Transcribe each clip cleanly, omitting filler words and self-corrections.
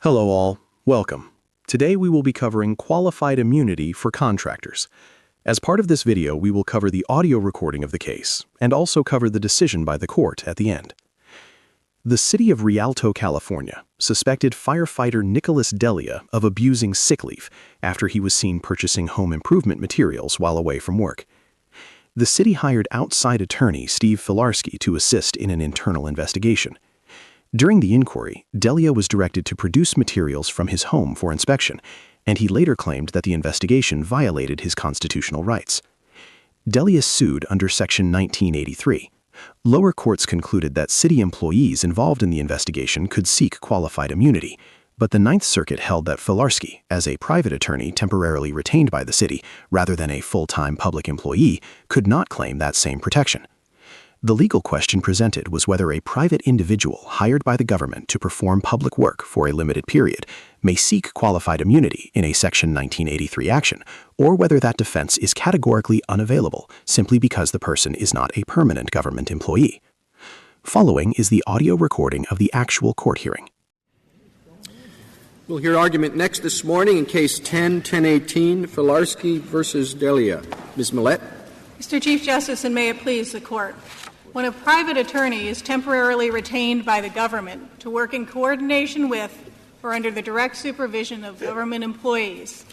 Hello all, welcome. Today we will be covering qualified immunity for contractors. As part of this video, we will cover the audio recording of the case and also cover the decision by the court at the end. The City of Rialto, California, suspected firefighter Nicholas Delia of abusing sick leave after he was seen purchasing home improvement materials while away from work. The city hired outside attorney Steve Filarsky to assist in an internal investigation. During the inquiry, Delia was directed to produce materials from his home for inspection, and he later claimed that the investigation violated his constitutional rights. Delia sued under Section 1983. Lower courts concluded that city employees involved in the investigation could seek qualified immunity, but the Ninth Circuit held that Filarsky, as a private attorney temporarily retained by the city rather than a full-time public employee, could not claim that same protection. The legal question presented was whether a private individual hired by the government to perform public work for a limited period may seek qualified immunity in a Section 1983 action, or whether that defense is categorically unavailable simply because the person is not a permanent government employee. Following is the audio recording of the actual court hearing. We'll hear argument next this morning in Case 10-1018, Filarsky v. Delia. Ms. Millett. Mr. Chief Justice, and may it please the Court. When a private attorney is temporarily retained by the government to work in coordination with or under the direct supervision of government employees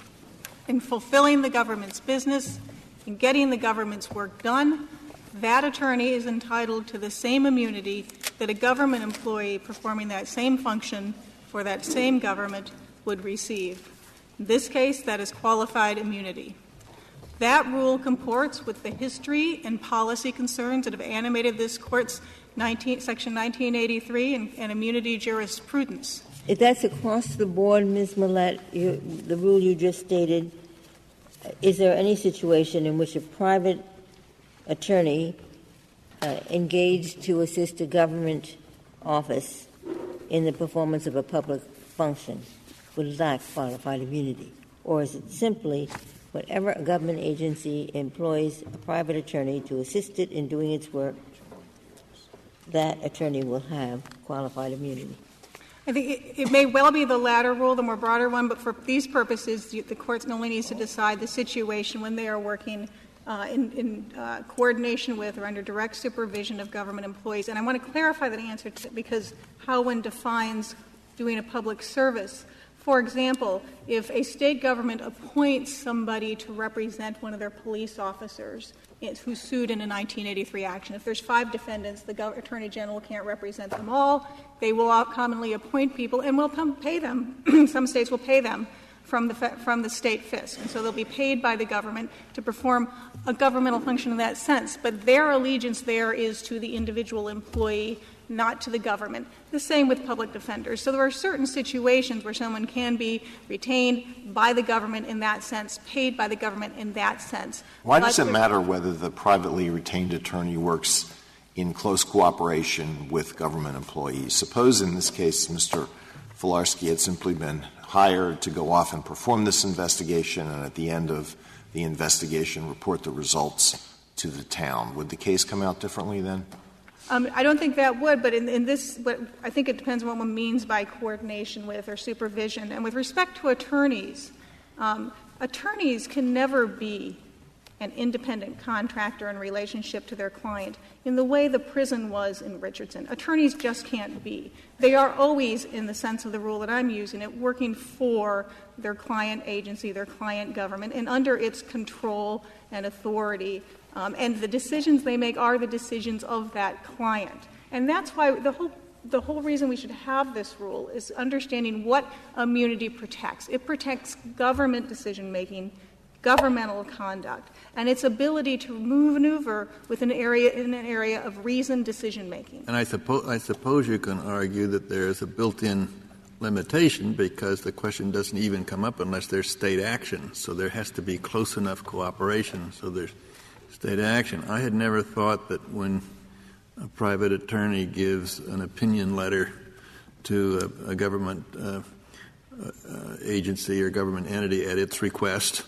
in fulfilling the government's business and getting the government's work done, that attorney is entitled to the same immunity that a government employee performing that same function for that same government would receive. In this case, that is qualified immunity. That rule comports with the history and policy concerns that have animated this Court's Section 1983 and immunity jurisprudence. If that's across the board, Ms. Millett, the rule you just stated, is there any situation in which a private attorney engaged to assist a government office in the performance of a public function would lack qualified immunity? Or is it simply whatever a government agency employs a private attorney to assist it in doing its work, that attorney will have qualified immunity? I think it may well be the latter rule, the more broader one, but for these purposes, the Court only needs to decide the situation when they are working in coordination with or under direct supervision of government employees. And I want to clarify that answer because how one defines doing a public service. For example, if a state government appoints somebody to represent one of their police officers who's sued in a 1983 action, if there's 5 defendants, the Attorney General can't represent them all. They will commonly appoint people and will pay them. Some states will pay them from the state fisc. And so they'll be paid by the government to perform a governmental function in that sense. But their allegiance there is to the individual employee, not to the government. The same with public defenders. So there are certain situations where someone can be retained by the government in that sense, paid by the government in that sense. Why does it matter whether the privately retained attorney works in close cooperation with government employees? Suppose in this case Mr. Filarsky had simply been hired to go off and perform this investigation and at the end of the investigation report the results to the town. Would the case come out differently then? I don't think that would, but in this, but I think it depends on what one means by coordination with or supervision. And with respect to attorneys, attorneys can never be an independent contractor in relationship to their client in the way the prison was in Richardson. Attorneys just can't be. They are always, in the sense of the rule that I'm using it, working for their client agency, their client government, and under its control and authority. And the decisions they make are the decisions of that client. And that's why the whole reason we should have this rule is understanding what immunity protects. It protects government decision-making, governmental conduct, and its ability to maneuver in an area of reasoned decision-making. And I suppose you can argue that there is a built-in limitation because the question doesn't even come up unless there's state action. So there has to be close enough cooperation so there's state action. I had never thought that when a private attorney gives an opinion letter to a government agency or government entity at its request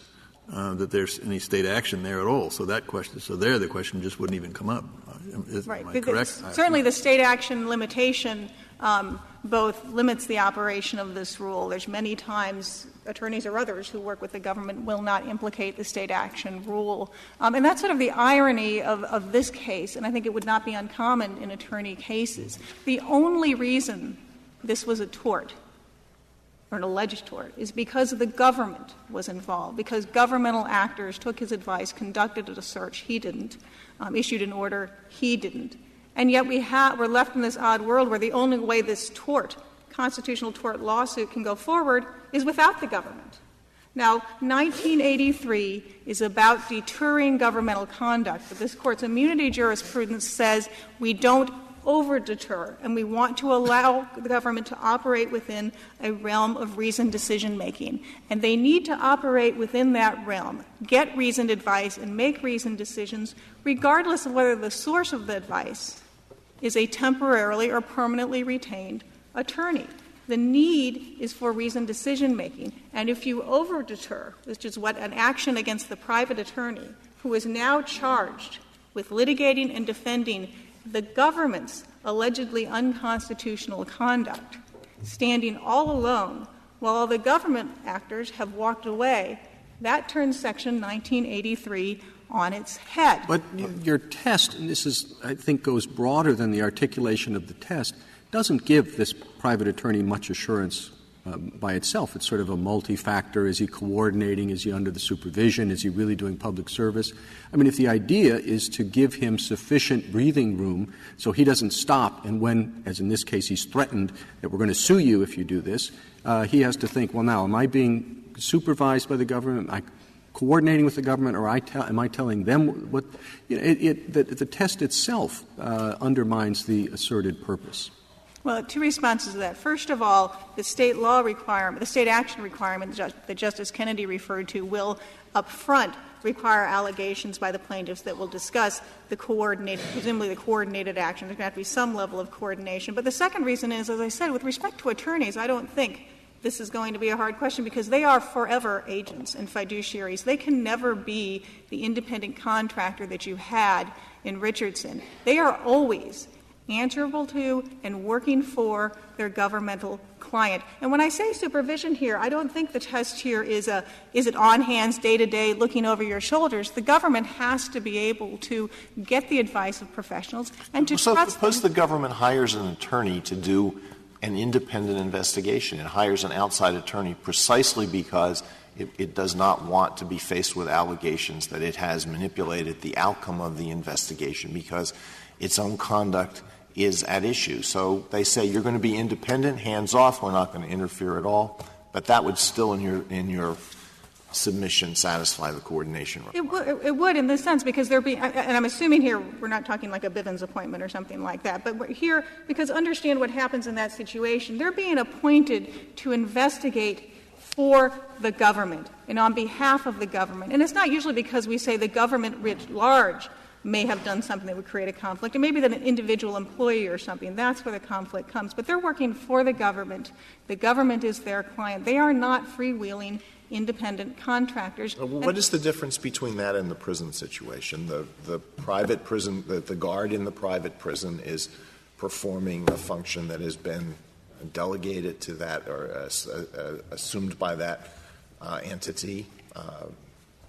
that there's any state action there at all. So the question just wouldn't even come up. Am I correct? Certainly the state action limitation both limits the operation of this rule. There's many times attorneys or others who work with the government will not implicate the state action rule. And that's sort of the irony of this case, and I think it would not be uncommon in attorney cases. The only reason this was a tort or an alleged tort is because the government was involved, because governmental actors took his advice, conducted a search, he didn't, issued an order, he didn't. And yet we're left in this odd world where the only way this constitutional tort lawsuit can go forward is without the government. Now, 1983 is about deterring governmental conduct, but this Court's immunity jurisprudence says we don't over-deter, and we want to allow the government to operate within a realm of reasoned decision-making. And they need to operate within that realm, get reasoned advice, and make reasoned decisions, regardless of whether the source of the advice is a temporarily or permanently retained attorney. The need is for reasoned decision-making. And if you over-deter, which is what an action against the private attorney, who is now charged with litigating and defending the government's allegedly unconstitutional conduct, standing all alone while the government actors have walked away, that turns Section 1983 on its head. But your test, and this is, I think, goes broader than the articulation of the test, doesn't give this private attorney much assurance by itself. It's sort of a multi-factor. Is he coordinating? Is he under the supervision? Is he really doing public service? I mean, if the idea is to give him sufficient breathing room so he doesn't stop, and when, as in this case, he's threatened that we're going to sue you if you do this, he has to think, well, now, am I being supervised by the government? Am I coordinating with the government, or am I telling them what? The test itself undermines the asserted purpose. Well, two responses to that. First of all, the state law requirement, the state action requirement that Justice Kennedy referred to will up front require allegations by the plaintiffs that will discuss presumably the coordinated action. There's going to have to be some level of coordination. But the second reason is, as I said, with respect to attorneys, I don't think this is going to be a hard question because they are forever agents and fiduciaries. They can never be the independent contractor that you had in Richardson. They are always answerable to and working for their governmental client. And when I say supervision here, I don't think the test here is it on hands, day-to-day, looking over your shoulders. The government has to be able to get the advice of professionals and to so trust suppose them. The government hires an attorney to do an independent investigation. It hires an outside attorney precisely because it does not want to be faced with allegations that it has manipulated the outcome of the investigation because its own conduct is at issue. So they say you're going to be independent, hands off, we're not going to interfere at all, but that would still in your submission satisfy the coordination requirement. It would in this sense because and I'm assuming here we're not talking like a Bivens appointment or something like that, but we're here because understand what happens in that situation. They're being appointed to investigate for the government and on behalf of the government. And it's not usually because we say the government writ large may have done something that would create a conflict, or maybe that an individual employee or something. That's where the conflict comes. But they're working for the government. The government is their client. They are not freewheeling independent contractors. What is the difference between that and the prison situation? The private prison, the guard in the private prison is performing a function that has been delegated to that or assumed by that entity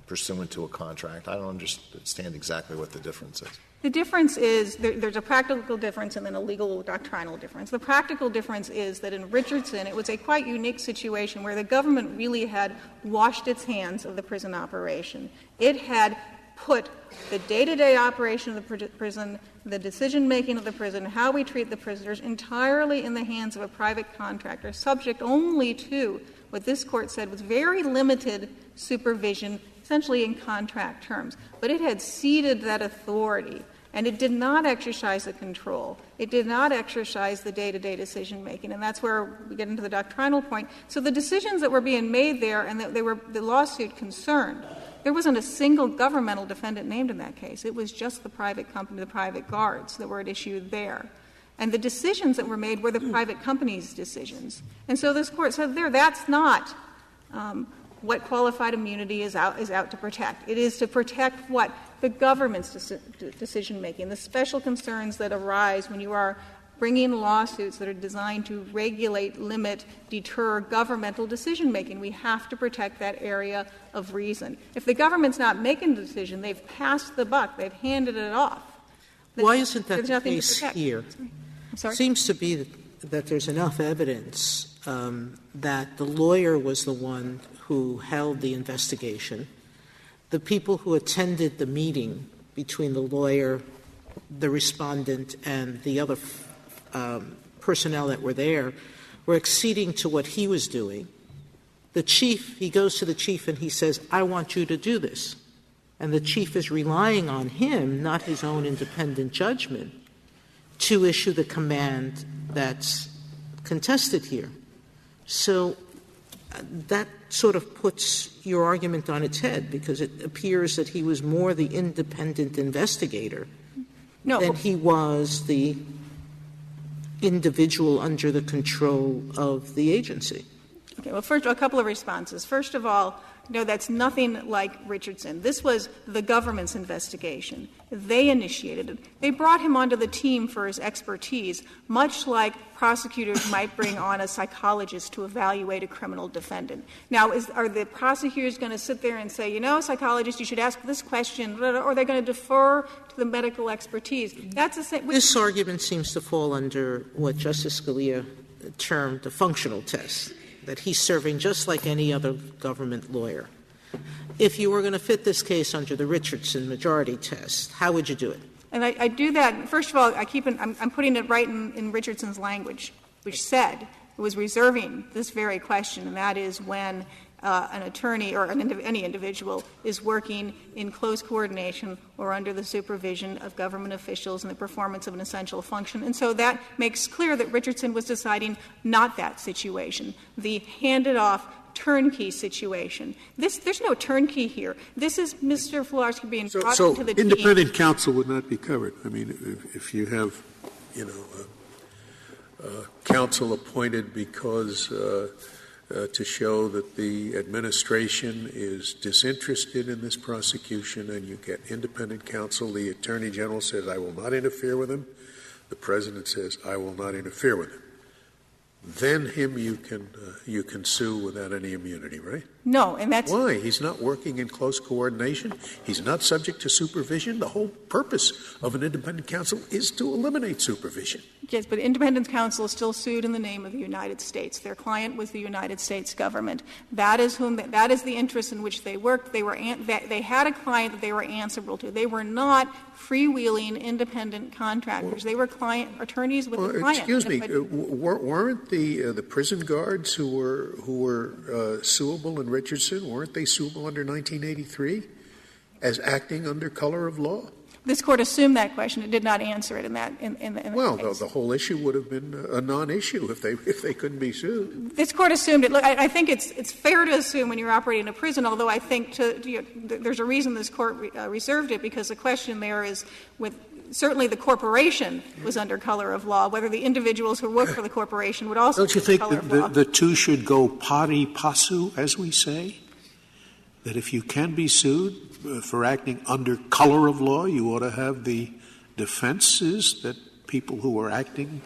pursuant to a contract. I don't understand exactly what the difference is. The difference is there's a practical difference and then a legal doctrinal difference. The practical difference is that in Richardson it was a quite unique situation where the government really had washed its hands of the prison operation. It had put the day-to-day operation of the prison, the decision-making of the prison, how we treat the prisoners, entirely in the hands of a private contractor, subject only to what this Court said was very limited supervision, essentially in contract terms. But it had ceded that authority, and it did not exercise the control. It did not exercise the day-to-day decision-making, and that's where we get into the doctrinal point. So the decisions that were being made there and that the lawsuit concerned, there wasn't a single governmental defendant named in that case. It was just the private company, the private guards that were at issue there. And the decisions that were made were the private company's decisions. And so this Court said that's not what qualified immunity is out to protect. It is to protect what? The government's decision-making, the special concerns that arise when you are bringing lawsuits that are designed to regulate, limit, deter governmental decision-making. We have to protect that area of reason. If the government's not making the decision, they've passed the buck. They've handed it off. Why isn't that There's the case here? I'm sorry? It seems to be that there's enough evidence that the lawyer was the one who held the investigation. The people who attended the meeting between the lawyer, the respondent, and the other personnel that were there were acceding to what he was doing. The chief, he goes to the chief and he says, I want you to do this. And the chief is relying on him, not his own independent judgment, to issue the command that's contested here. So that sort of puts your argument on its head, because it appears that he was more the independent investigator than he was the individual under the control of the agency. Okay, well, first, a couple of responses. First of all, no, that's nothing like Richardson. This was the government's investigation. They initiated it. They brought him onto the team for his expertise, much like prosecutors might bring on a psychologist to evaluate a criminal defendant. Now, are the prosecutors going to sit there and say, psychologist, you should ask this question, or are they going to defer to the medical expertise? That's the same. This argument seems to fall under what Justice Scalia termed the functional test, that he's serving just like any other government lawyer. If you were going to fit this case under the Richardson majority test, how would you do it? And I do that. First of all, I'm putting it right in Richardson's language, which said it was reserving this very question, and that is when an attorney or any individual is working in close coordination or under the supervision of government officials in the performance of an essential function. And so that makes clear that Richardson was deciding not that situation, the handed-off turnkey situation. There's no turnkey here. This is Mr. Filarsky being brought into the team. So independent counsel would not be covered. I mean, if you have, counsel appointed because to show that the administration is disinterested in this prosecution, and you get independent counsel, the Attorney General says, I will not interfere with him. The President says, I will not interfere with him. Then you can sue without any immunity, right? No, and that's why he's not working in close coordination. He's not subject to supervision. The whole purpose of an independent counsel is to eliminate supervision. Yes, but independent counsel is still sued in the name of the United States. Their client was the United States government. That is the interest in which they worked. They had a client that they were answerable to. They were not freewheeling independent contractors. They were attorneys with a client. Excuse me, weren't the prison guards who were suable in Richardson, weren't they suable under 1983 as acting under color of law? This Court assumed that question. It did not answer it in that case. The whole issue would have been a non-issue if they couldn't be sued. This Court assumed it. Look, I think it's fair to assume when you're operating a prison, although I think there's a reason this Court reserved it, because the question there is certainly the corporation was under color of law. Whether the individuals who work for the corporation would also Don't you be think under color of law. the two should go pari passu, as we say? That if you can be sued for acting under color of law, you ought to have the defenses that people who are acting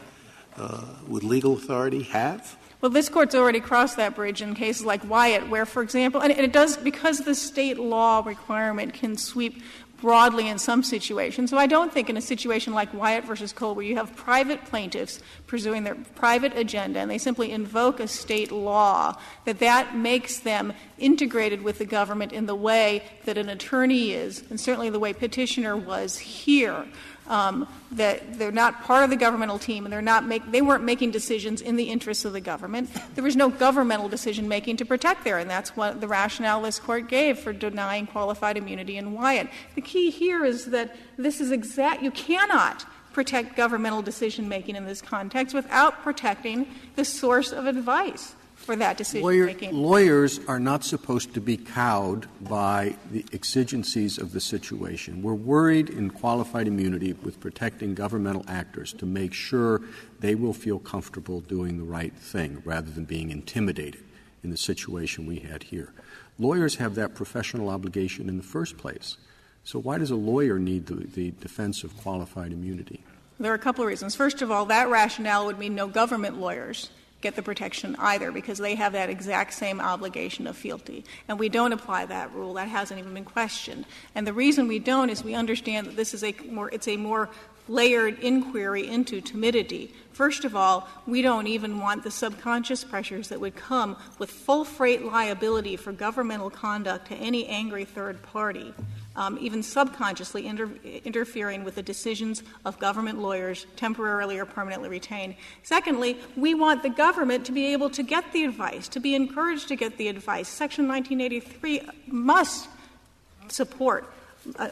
with legal authority have? Well, this Court's already crossed that bridge in cases like Wyatt, where, for example, and it does because the state law requirement can sweep broadly in some situations. So I don't think in a situation like Wyatt versus Cole, where you have private plaintiffs pursuing their private agenda and they simply invoke a state law, that makes them integrated with the government in the way that an attorney is, and certainly the way petitioner was here. That they're not part of the governmental team, and they weren't making decisions in the interests of the government. There was no governmental decision making to protect there, and that's what the rationale this Court gave for denying qualified immunity in Wyatt. The key here is that you cannot protect governmental decision making in this context without protecting the source of advice for that decision-making. Lawyers are not supposed to be cowed by the exigencies of the situation. We're worried in qualified immunity with protecting governmental actors to make sure they will feel comfortable doing the right thing rather than being intimidated in the situation we had here. Lawyers have that professional obligation in the first place. So why does a lawyer need the defense of qualified immunity? There are a couple of reasons. First of all, that rationale would mean no government lawyers get the protection either, because they have that exact same obligation of fealty. And we don't apply that rule. That hasn't even been questioned. And the reason we don't is we understand that this is it's a more layered inquiry into timidity. First of all, we don't even want the subconscious pressures that would come with full freight liability for governmental conduct to any angry third party, even subconsciously interfering with the decisions of government lawyers temporarily or permanently retained. Secondly, we want the government to be able to get the advice, to be encouraged to get the advice. Section 1983 must support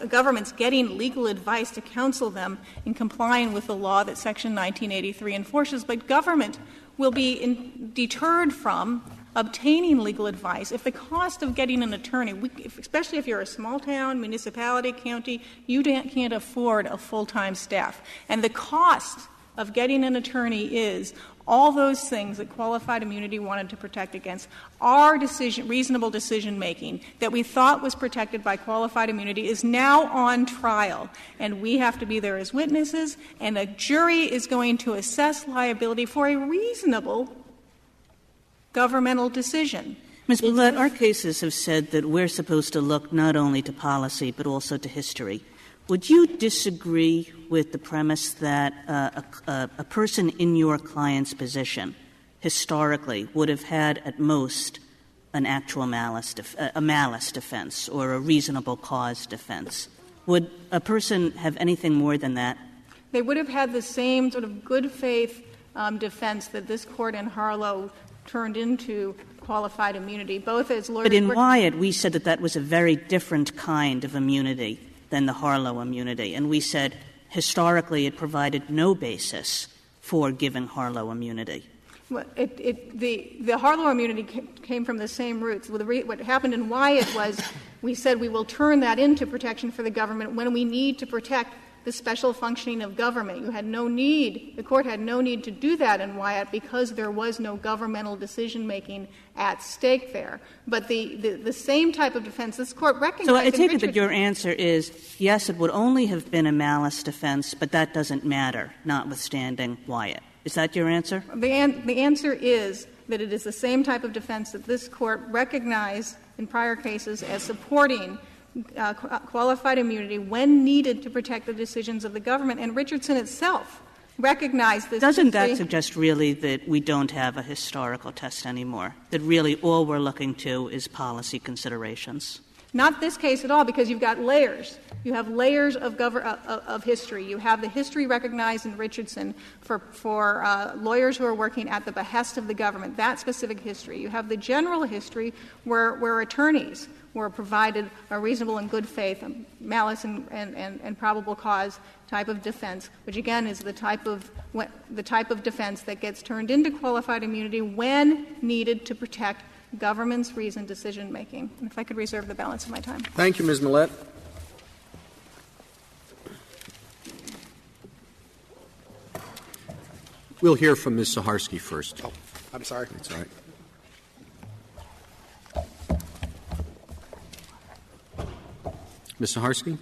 governments getting legal advice to counsel them in complying with the law that Section 1983 enforces, but government will be deterred from obtaining legal advice if the cost of getting an attorney, especially if you're a small town, municipality, county, you can't afford a full-time staff. And the cost of getting an attorney is all those things that qualified immunity wanted to protect against. Our reasonable decision-making that we thought was protected by qualified immunity is now on trial, and we have to be there as witnesses, and a jury is going to assess liability for a reasonable governmental decision. Ms. Millett, our cases have said that we're supposed to look not only to policy but also to history. Would you disagree with the premise that a person in your client's position historically would have had at most an actual malice defense or a reasonable cause defense? Would a person have anything more than that? They would have had the same sort of good faith defense that this court in Harlow turned into qualified immunity, both as lawyers. But in Wyatt, we said that was a very different kind of immunity than the Harlow immunity. And we said historically it provided no basis for giving Harlow immunity. Well, the Harlow immunity came from the same roots. What happened in Wyatt was we said we will turn that into protection for the government when we need to protect the special functioning of government. The court had no need to do that in Wyatt because there was no governmental decision-making at stake there. But the same type of defense, this court recognized. So I take it that your answer is, yes, it would only have been a malice defense, but that doesn't matter, notwithstanding Wyatt. Is that your answer? The answer is that it is the same type of defense that this court recognized in prior cases as supporting qualified immunity when needed to protect the decisions of the government. And Richardson itself recognized this. Doesn't that suggest really that we don't have a historical test anymore, that really all we're looking to is policy considerations? Not this case at all, because you've got layers. You have layers of history. You have the history recognized in Richardson for lawyers who are working at the behest of the government, that specific history. You have the general history where attorneys were provided a reasonable and good faith, malice and probable cause type of defense, which again is the type of defense that gets turned into qualified immunity when needed to protect government's reasoned decision-making. And if I could reserve the balance of my time. Thank you, Ms. Millett. We'll hear from Ms. Saharsky first. Oh, I'm sorry. That's all right. Ms. Saharsky?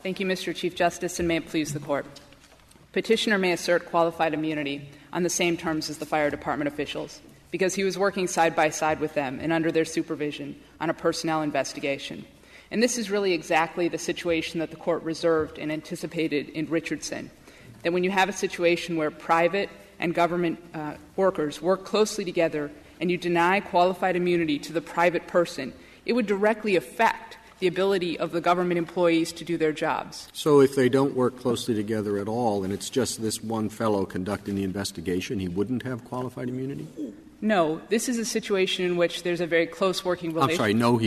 Thank you, Mr. Chief Justice, and may it please the Court. Petitioner may assert qualified immunity on the same terms as the fire department officials because he was working side by side with them and under their supervision on a personnel investigation. And this is really exactly the situation that the Court reserved and anticipated in Richardson, that when you have a situation where private and government workers work closely together and you deny qualified immunity to the private person, it would directly affect the ability of the government employees to do their jobs. So if they don't work closely together at all and it's just this one fellow conducting the investigation, he wouldn't have qualified immunity? No. This is a situation in which there's a very close working relationship. I'm sorry. No,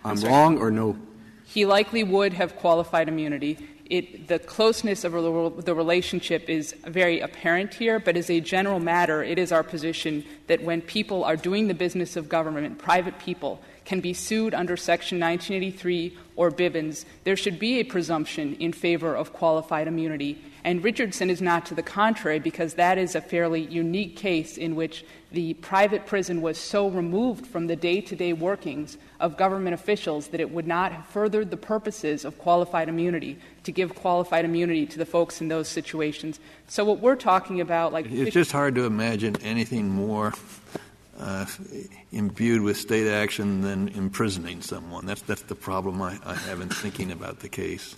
I'm wrong or no? He likely would have qualified immunity. The closeness of the relationship is very apparent here, but as a general matter, it is our position that when people are doing the business of government, private people can be sued under Section 1983 or Bivens, there should be a presumption in favor of qualified immunity. And Richardson is not to the contrary, because that is a fairly unique case in which the private prison was so removed from the day-to-day workings of government officials that it would not have furthered the purposes of qualified immunity, to give qualified immunity to the folks in those situations. So what we're talking about, like... It's just hard to imagine anything more imbued with state action than imprisoning someone. That's the problem I have in thinking about the case.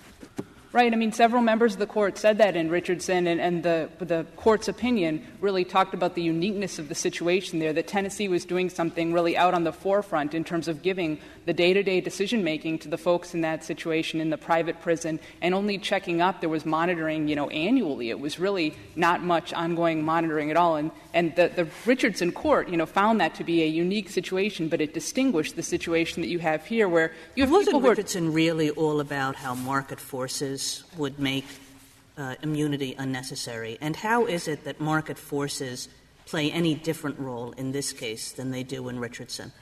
Right. I mean, several members of the Court said that in Richardson, and the Court's opinion really talked about the uniqueness of the situation there, that Tennessee was doing something really out on the forefront in terms of giving the day-to-day decision-making to the folks in that situation in the private prison, and only checking up. There was monitoring, annually. It was really not much ongoing monitoring at all. And the Richardson Court, found that to be a unique situation, but it distinguished the situation that you have here, where you have people who Richardson really all about how market forces would make immunity unnecessary? And how is it that market forces play any different role in this case than they do in Richardson?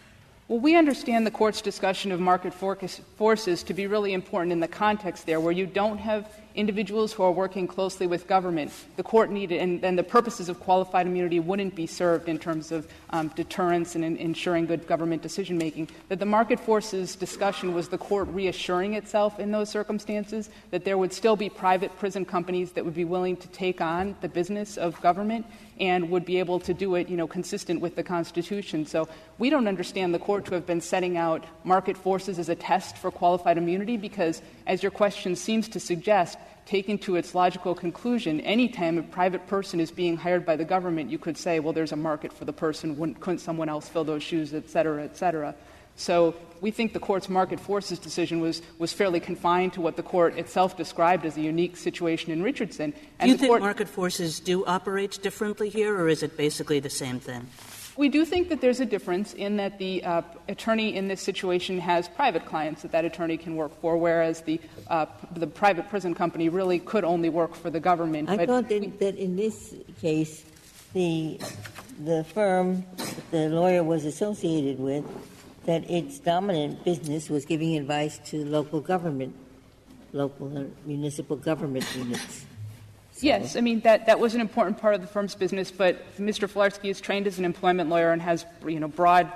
Well, we understand the Court's discussion of market forces to be really important in the context there, where you don't have individuals who are working closely with government. The Court needed, and the purposes of qualified immunity wouldn't be served in terms of deterrence and ensuring good government decision-making, that the market forces discussion was the Court reassuring itself in those circumstances that there would still be private prison companies that would be willing to take on the business of government and would be able to do it, consistent with the Constitution. So we don't understand the Court to have been setting out market forces as a test for qualified immunity because, as your question seems to suggest, taken to its logical conclusion, any time a private person is being hired by the government, you could say, well, there's a market for the person. Couldn't someone else fill those shoes, et cetera, et cetera. So we think the Court's market forces decision was fairly confined to what the Court itself described as a unique situation in Richardson. And do you think market forces do operate differently here, or is it basically the same thing? We do think that there's a difference in that the attorney in this situation has private clients that attorney can work for, whereas the private prison company really could only work for the government. I thought that in this case, the firm the lawyer was associated with, that its dominant business was giving advice to local and municipal government units. Yes, I mean, that was an important part of the firm's business, but Mr. Filarsky is trained as an employment lawyer and has, broad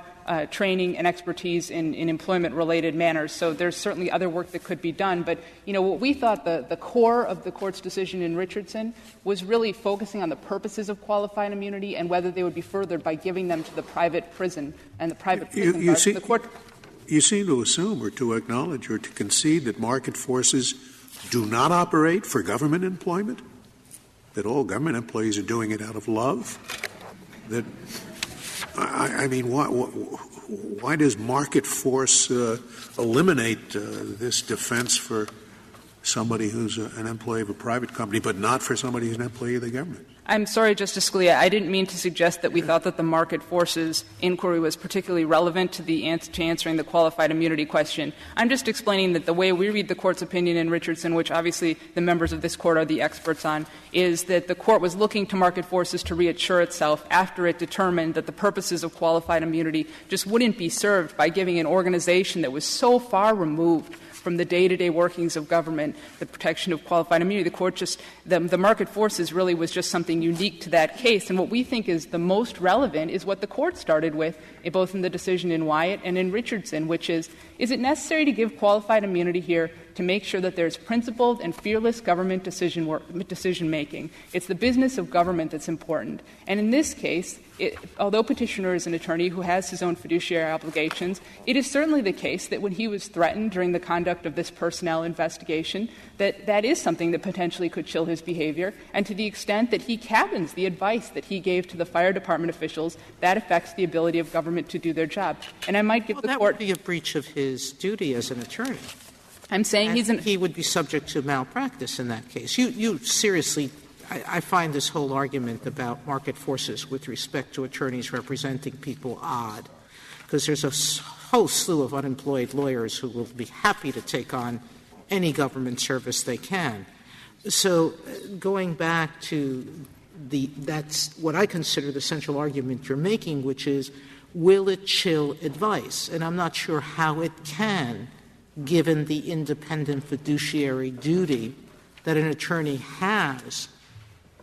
training and expertise in employment-related matters. So there's certainly other work that could be done. But, what we thought the core of the Court's decision in Richardson was really focusing on the purposes of qualified immunity and whether they would be furthered by giving them to the private prison and the private prison guards. The Court. You seem to assume or to acknowledge or to concede that market forces do not operate for government employment? That all government employees are doing it out of love? That, I mean, why does market force eliminate this defense for somebody who's an employee of a private company, but not for somebody who's an employee of the government? I'm sorry, Justice Scalia. I didn't mean to suggest that we thought that the market forces inquiry was particularly relevant to answering the qualified immunity question. I'm just explaining that the way we read the Court's opinion in Richardson, which obviously the members of this Court are the experts on, is that the Court was looking to market forces to reassure itself after it determined that the purposes of qualified immunity just wouldn't be served by giving an organization that was so far removed from the day-to-day workings of government, the protection of qualified immunity. The Court the market forces really was just something unique to that case. And what we think is the most relevant is what the Court started with, both in the decision in Wyatt and in Richardson, which is it necessary to give qualified immunity here to make sure that there's principled and fearless government decision-making? It's the business of government that's important. And in this case, although Petitioner is an attorney who has his own fiduciary obligations, it is certainly the case that when he was threatened during the conduct of this personnel investigation, that is something that potentially could chill his behavior. And to the extent that he cabins the advice that he gave to the fire department officials, that affects the ability of government to do their job. And I might give the that Court— would be a breach of his duty as an attorney. I'm saying he would be subject to malpractice in that case. You seriously, I find this whole argument about market forces with respect to attorneys representing people odd, because there's a whole slew of unemployed lawyers who will be happy to take on any government service they can. So going back to that's what I consider the central argument you're making, which is will it chill advice? And I'm not sure how it can, given the independent fiduciary duty that an attorney has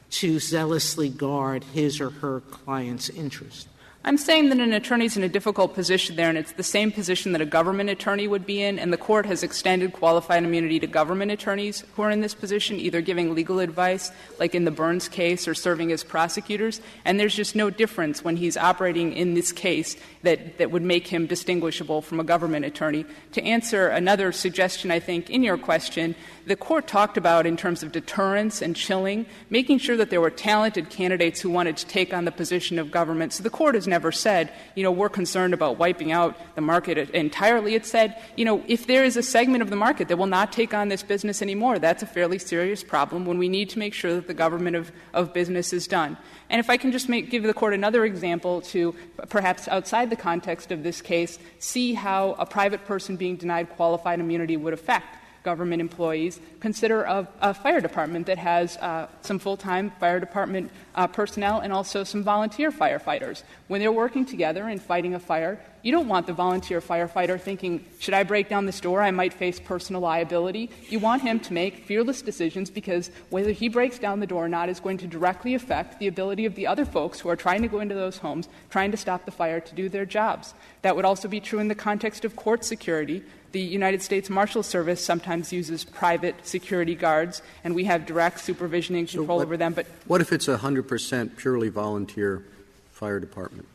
to zealously guard his or her client's interest. I'm saying that an attorney's in a difficult position there, and it's the same position that a government attorney would be in, and the Court has extended qualified immunity to government attorneys who are in this position, either giving legal advice, like in the Burns case, or serving as prosecutors. And there's just no difference when he's operating in this case that would make him distinguishable from a government attorney. To answer another suggestion, I think, in your question, the Court talked about, in terms of deterrence and chilling, making sure that there were talented candidates who wanted to take on the position of government. So the Court has never said, we're concerned about wiping out the market entirely. It said, if there is a segment of the market that will not take on this business anymore, that's a fairly serious problem when we need to make sure that the government of business is done. And if I can just give the Court another example to, perhaps outside the context of this case, see how a private person being denied qualified immunity would affect government employees, consider a fire department that has some full-time fire department personnel and also some volunteer firefighters. When they're working together and fighting a fire, you don't want the volunteer firefighter thinking, should I break down this door? I might face personal liability. You want him to make fearless decisions, because whether he breaks down the door or not is going to directly affect the ability of the other folks who are trying to go into those homes, trying to stop the fire, to do their jobs. That would also be true in the context of court security. The United States Marshal Service sometimes uses private security guards, and we have direct supervision and control over them. But what if it's 100% purely volunteer fire department?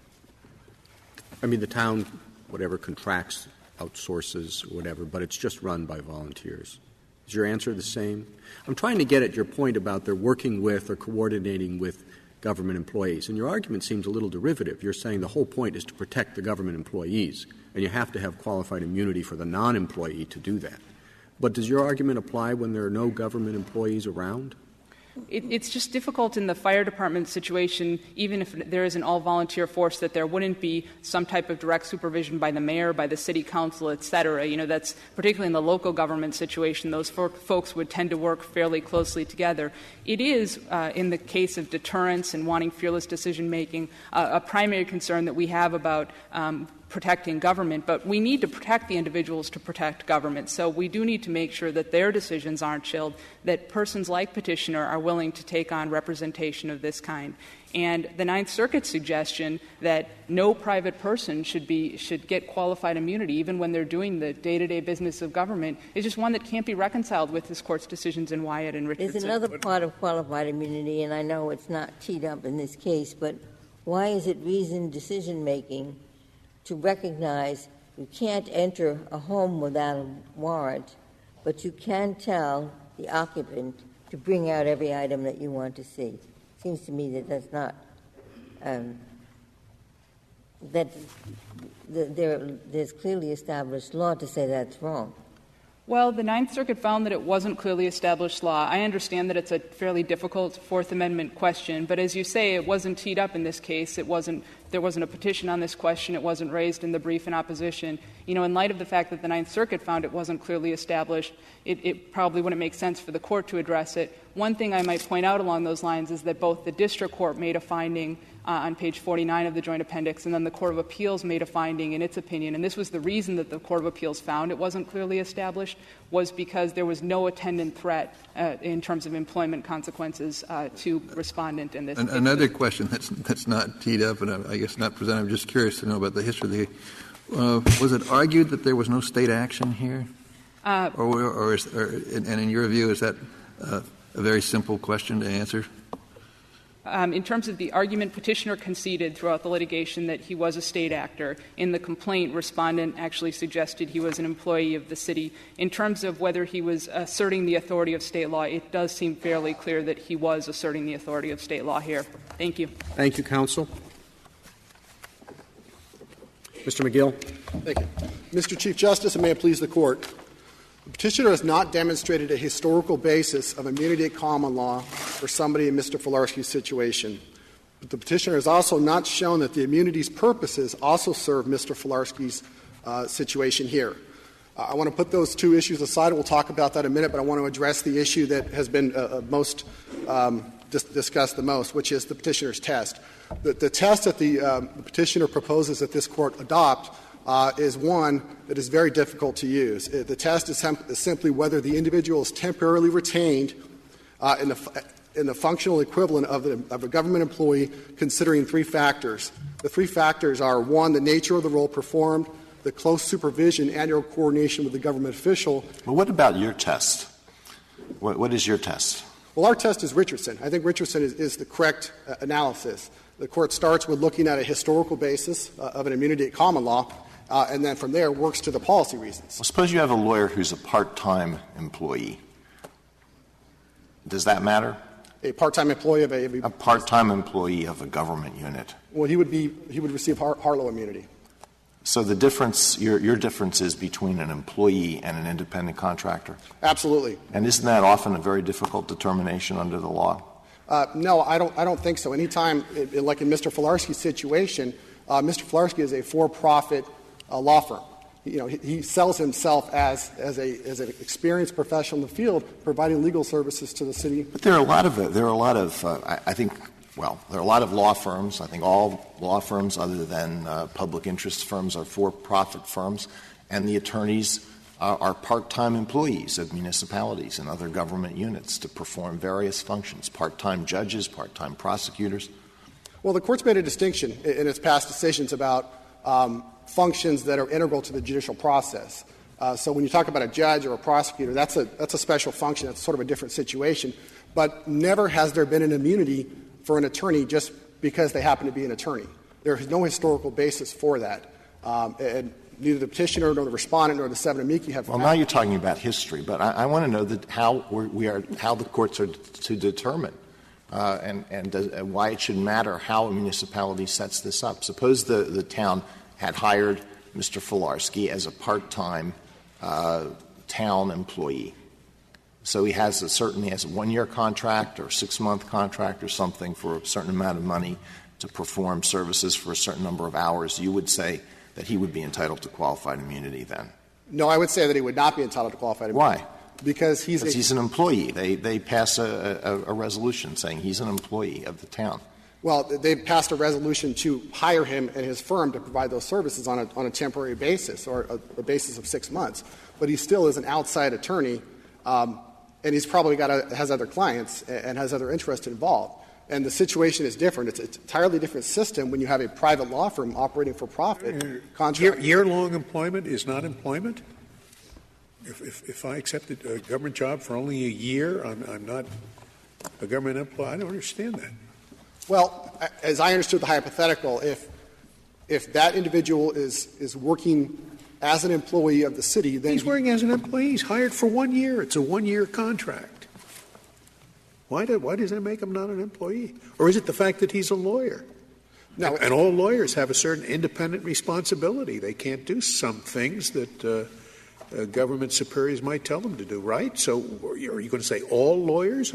I mean, the town, whatever, contracts, outsources, whatever, but it's just run by volunteers. Is your answer the same? I'm trying to get at your point about they're working with or coordinating with government employees. And your argument seems a little derivative. You're saying the whole point is to protect the government employees, and you have to have qualified immunity for the non-employee to do that. But does your argument apply when there are no government employees around? It's just difficult in the fire department situation, even if there is an all-volunteer force, that there wouldn't be some type of direct supervision by the mayor, by the city council, et cetera. That's particularly in the local government situation, those folks would tend to work fairly closely together. It is, in the case of deterrence and wanting fearless decision-making, a primary concern that we have about protecting government, but we need to protect the individuals to protect government. So we do need to make sure that their decisions aren't chilled, that persons like Petitioner are willing to take on representation of this kind. And the Ninth Circuit's suggestion that no private person should get qualified immunity even when they're doing the day-to-day business of government is just one that can't be reconciled with this Court's decisions in Wyatt and Richardson. There's another part of qualified immunity, and I know it's not teed up in this case, but why is it reasoned decision-making to recognize you can't enter a home without a warrant, but you can tell the occupant to bring out every item that you want to see? It seems to me that that's not there's clearly established law to say that's wrong. Well, the Ninth Circuit found that it wasn't clearly established law. I understand that it's a fairly difficult Fourth Amendment question, but as you say, it wasn't teed up in this case. There wasn't a petition on this question. It wasn't raised in the brief in opposition. In light of the fact that the Ninth Circuit found it wasn't clearly established, it probably wouldn't make sense for the Court to address it. One thing I might point out along those lines is that both the District Court made a finding on page 49 of the Joint Appendix, and then the Court of Appeals made a finding in its opinion, and this was the reason that the Court of Appeals found it wasn't clearly established, was because there was no attendant threat in terms of employment consequences to respondent in this case. Another question that's not teed up, and I guess not presented. I'm just curious to know about the history of the was it argued that there was no state action here? And in your view, is that a very simple question to answer? In terms of the argument, Petitioner conceded throughout the litigation that he was a state actor. In the complaint, respondent actually suggested he was an employee of the city. In terms of whether he was asserting the authority of state law, it does seem fairly clear that he was asserting the authority of state law here. Thank you. Thank you, counsel. Mr. McGill. Thank you. Mr. Chief Justice, and may it please the Court, the Petitioner has not demonstrated a historical basis of immunity at common law for somebody in Mr. Filarsky's situation. But the Petitioner has also not shown that the immunity's purposes also serve Mr. Filarsky's situation here. I want to put those two issues aside. We'll talk about that in a minute, but I want to address the issue that has been most discuss the most, which is the petitioner's test. The test that the petitioner proposes that this court adopt is one that is very difficult to use. The test is simply whether the individual is temporarily retained in the functional equivalent of a government employee, considering three factors. The three factors are, one, the nature of the role performed, the close supervision and or coordination with the government official. Well, what about your test? What is your test? Well, our test is Richardson. I think Richardson is the correct analysis. The court starts with looking at a historical basis of an immunity at common law, and then from there works to the policy reasons. Well, suppose you have a lawyer who's a part-time employee. Does that matter? A part-time employee of a part-time employee of a government unit. Well, he would receive Harlow immunity. So the difference, your difference is between an employee and an independent contractor? Absolutely. And isn't that often a very difficult determination under the law? No, I don't think so. Anytime, like in Mr. Filarsky's situation, Mr. Filarsky is a for-profit law firm. He sells himself as an experienced professional in the field, providing legal services to the city. But there are a lot of law firms. I think all law firms other than public interest firms are for-profit firms, and the attorneys are part-time employees of municipalities and other government units to perform various functions, part-time judges, part-time prosecutors. Well, the Court's made a distinction in its past decisions about functions that are integral to the judicial process. So when you talk about a judge or a prosecutor, that's a special function. That's sort of a different situation. But never has there been an immunity for an attorney just because they happen to be an attorney. There is no historical basis for that. And neither the petitioner nor the respondent nor the seven amici have. Well, now you're talking about history, but I want to know how the courts are to determine and why it should matter how a municipality sets this up. Suppose the town had hired Mr. Filarsky as a part-time town employee. So he has a 1-year contract or 6-month contract or something for a certain amount of money to perform services for a certain number of hours. You would say that he would be entitled to qualified immunity then? No, I would say that he would not be entitled to qualified immunity. Why? Because he's an employee. They pass a resolution saying he's an employee of the town. Well, they passed a resolution to hire him and his firm to provide those services on a temporary basis or a basis of 6 months. But he still is an outside attorney, and he's probably has other clients and has other interests involved. And the situation is different. It's an entirely different system when you have a private law firm operating for profit. Year-long employment is not employment? If I accepted a government job for only a year, I'm not a government employee. I don't understand that. Well, as I understood the hypothetical, if that individual is working as an employee of the city, then he's working as an employee. He's hired for 1 year. It's a 1-year contract. Why does that make him not an employee? Or is it the fact that he's a lawyer? No. And all lawyers have a certain independent responsibility. They can't do some things that government superiors might tell them to do, right? So are you going to say all lawyers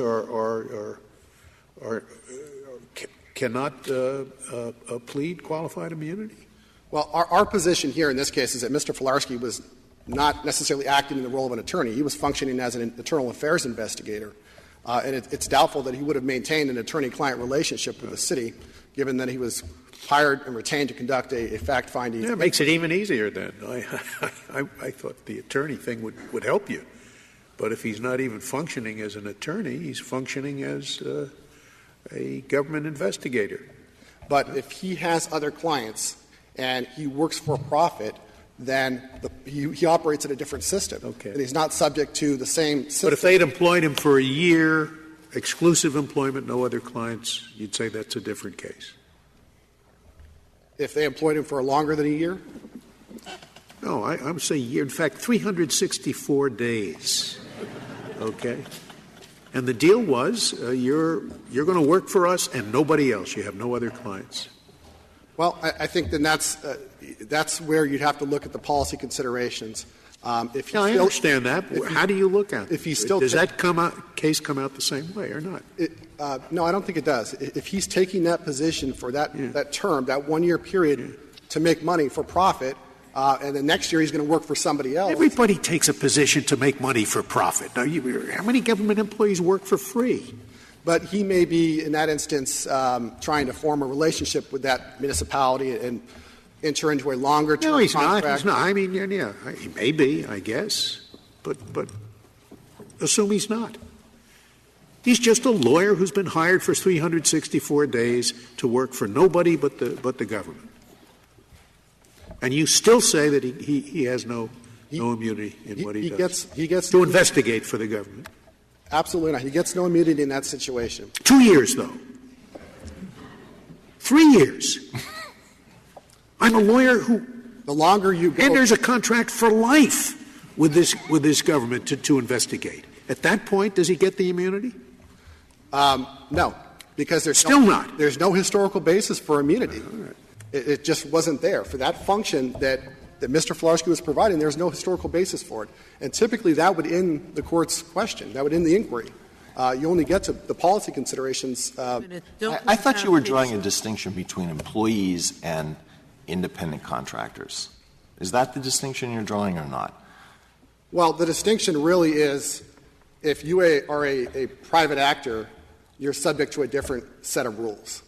cannot plead qualified immunity? Well, our position here in this case is that Mr. Filarsky was not necessarily acting in the role of an attorney. He was functioning as an internal affairs investigator. And it's doubtful that he would have maintained an attorney-client relationship with the city, given that he was hired and retained to conduct a fact-finding. Yeah, it makes it even easier then. I thought the attorney thing would help you. But if he's not even functioning as an attorney, he's functioning as a government investigator. But if he has other clients and he works for profit, then he operates in a different system. Okay. And he's not subject to the same system. But if they'd employed him for a year, exclusive employment, no other clients, you'd say that's a different case. If they employed him for longer than a year? No, I'm saying year. In fact, 364 days. Okay? And the deal was you're going to work for us and nobody else. You have no other clients. Well, I think then that's where you'd have to look at the policy considerations. I understand that. How do you look at it? If he's still does that case come out the same way or not? No, I don't think it does. If he's taking that position for that term, that 1-year period, to make money for profit, and then next year he's going to work for somebody else. Everybody takes a position to make money for profit. Now, how many government employees work for free? But he may be, in that instance, trying to form a relationship with that municipality and enter into a longer-term No, he's contract. not. He's not. I mean, yeah, he may be, I guess, but assume he's not. He's just a lawyer who's been hired for 364 days to work for nobody but the government. And you still say that he has no immunity in what he does. He gets to investigate for the government. Absolutely not. He gets no immunity in that situation. 2 years, though. 3 years. I'm a lawyer who the longer you go, enters a contract for life with this government to investigate. At that point, does he get the immunity? No, because there's still not. There's no historical basis for immunity. Right. It just wasn't there for that function that Mr. Filarsky was providing. There's no historical basis for it, and typically that would end the court's question. That would end the inquiry. You only get to the policy considerations. I thought you were drawing a distinction between employees and independent contractors. Is that the distinction you're drawing or not? Well, the distinction really is if you are a private actor, you're subject to a different set of rules.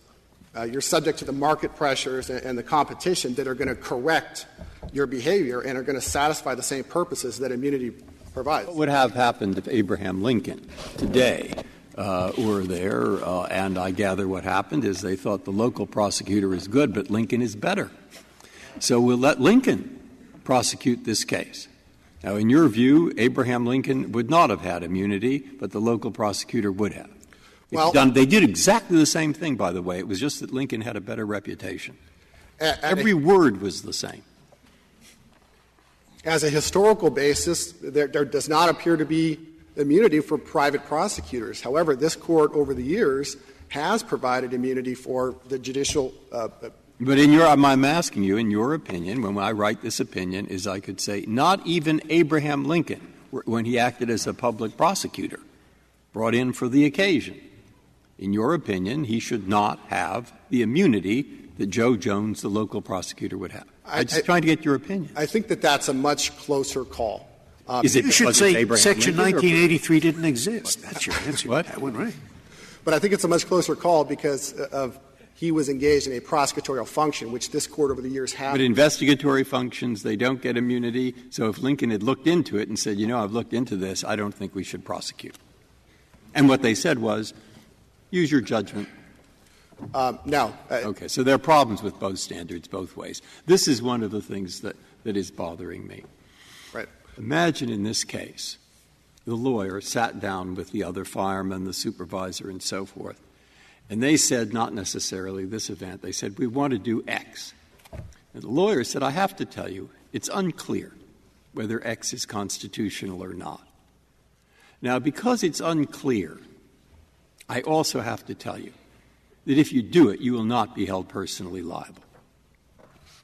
You're subject to the market pressures and the competition that are going to correct your behavior and are going to satisfy the same purposes that immunity provides. What would have happened if Abraham Lincoln today were there, and I gather what happened is they thought the local prosecutor is good, but Lincoln is better. So we'll let Lincoln prosecute this case. Now, in your view, Abraham Lincoln would not have had immunity, but the local prosecutor would have. Well, they did exactly the same thing, by the way. It was just that Lincoln had a better reputation. Every word was the same. As a historical basis, there does not appear to be immunity for private prosecutors. However, this Court over the years has provided immunity for the judicial But I'm asking you, in your opinion, when I write this opinion, is I could say not even Abraham Lincoln, when he acted as a public prosecutor, brought in for the occasion. In your opinion, he should not have the immunity that Joe Jones, the local prosecutor, would have. I'm just trying to get your opinion. I think that's a much closer call. Is it you should say Section 1983 didn't exist. That's your answer. What? That one, right. But I think it's a much closer call because of he was engaged in a prosecutorial function, which this Court over the years has. But investigatory functions, they don't get immunity. So if Lincoln had looked into it and said, I've looked into this, I don't think we should prosecute. And what they said was, use your judgment. No. Okay. So there are problems with both standards, both ways. This is one of the things that is bothering me. Right. Imagine in this case, the lawyer sat down with the other fireman, the supervisor, and so forth. And they said, not necessarily this event, they said, we want to do X. And the lawyer said, I have to tell you, it's unclear whether X is constitutional or not. Now, because it's unclear, I also have to tell you that if you do it, you will not be held personally liable.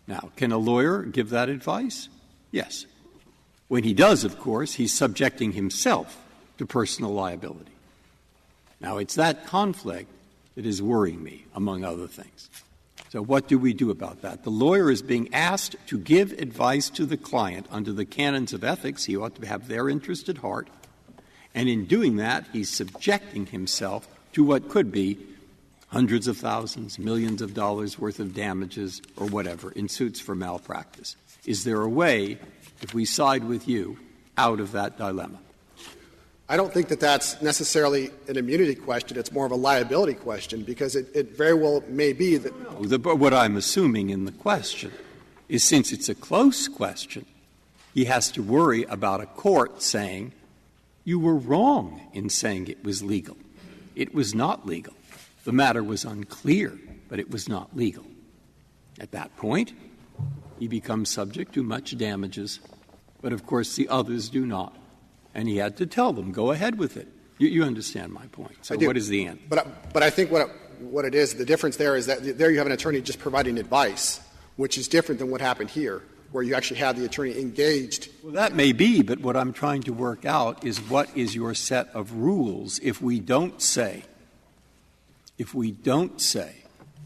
Now, can a lawyer give that advice? Yes. When he does, of course, he's subjecting himself to personal liability. Now, it's that conflict that is worrying me, among other things. So what do we do about that? The lawyer is being asked to give advice to the client under the canons of ethics. He ought to have their interest at heart. And in doing that, he's subjecting himself to what could be hundreds of thousands, millions of dollars worth of damages or whatever in suits for malpractice. Is there a way, if we side with you, out of that dilemma? I don't think that's necessarily an immunity question. It's more of a liability question because it very well may be that. What I'm assuming in the question is since it's a close question, he has to worry about a court saying, you were wrong in saying it was legal. It was not legal. The matter was unclear, but it was not legal. At that point, he becomes subject to much damages, but of course the others do not. And he had to tell them, go ahead with it. You understand my point. So what is the end? But I think what it is, the difference there is that there you have an attorney just providing advice, which is different than what happened here, where you actually have the attorney engaged. Well, that may be, but what I'm trying to work out is what is your set of rules if we don't say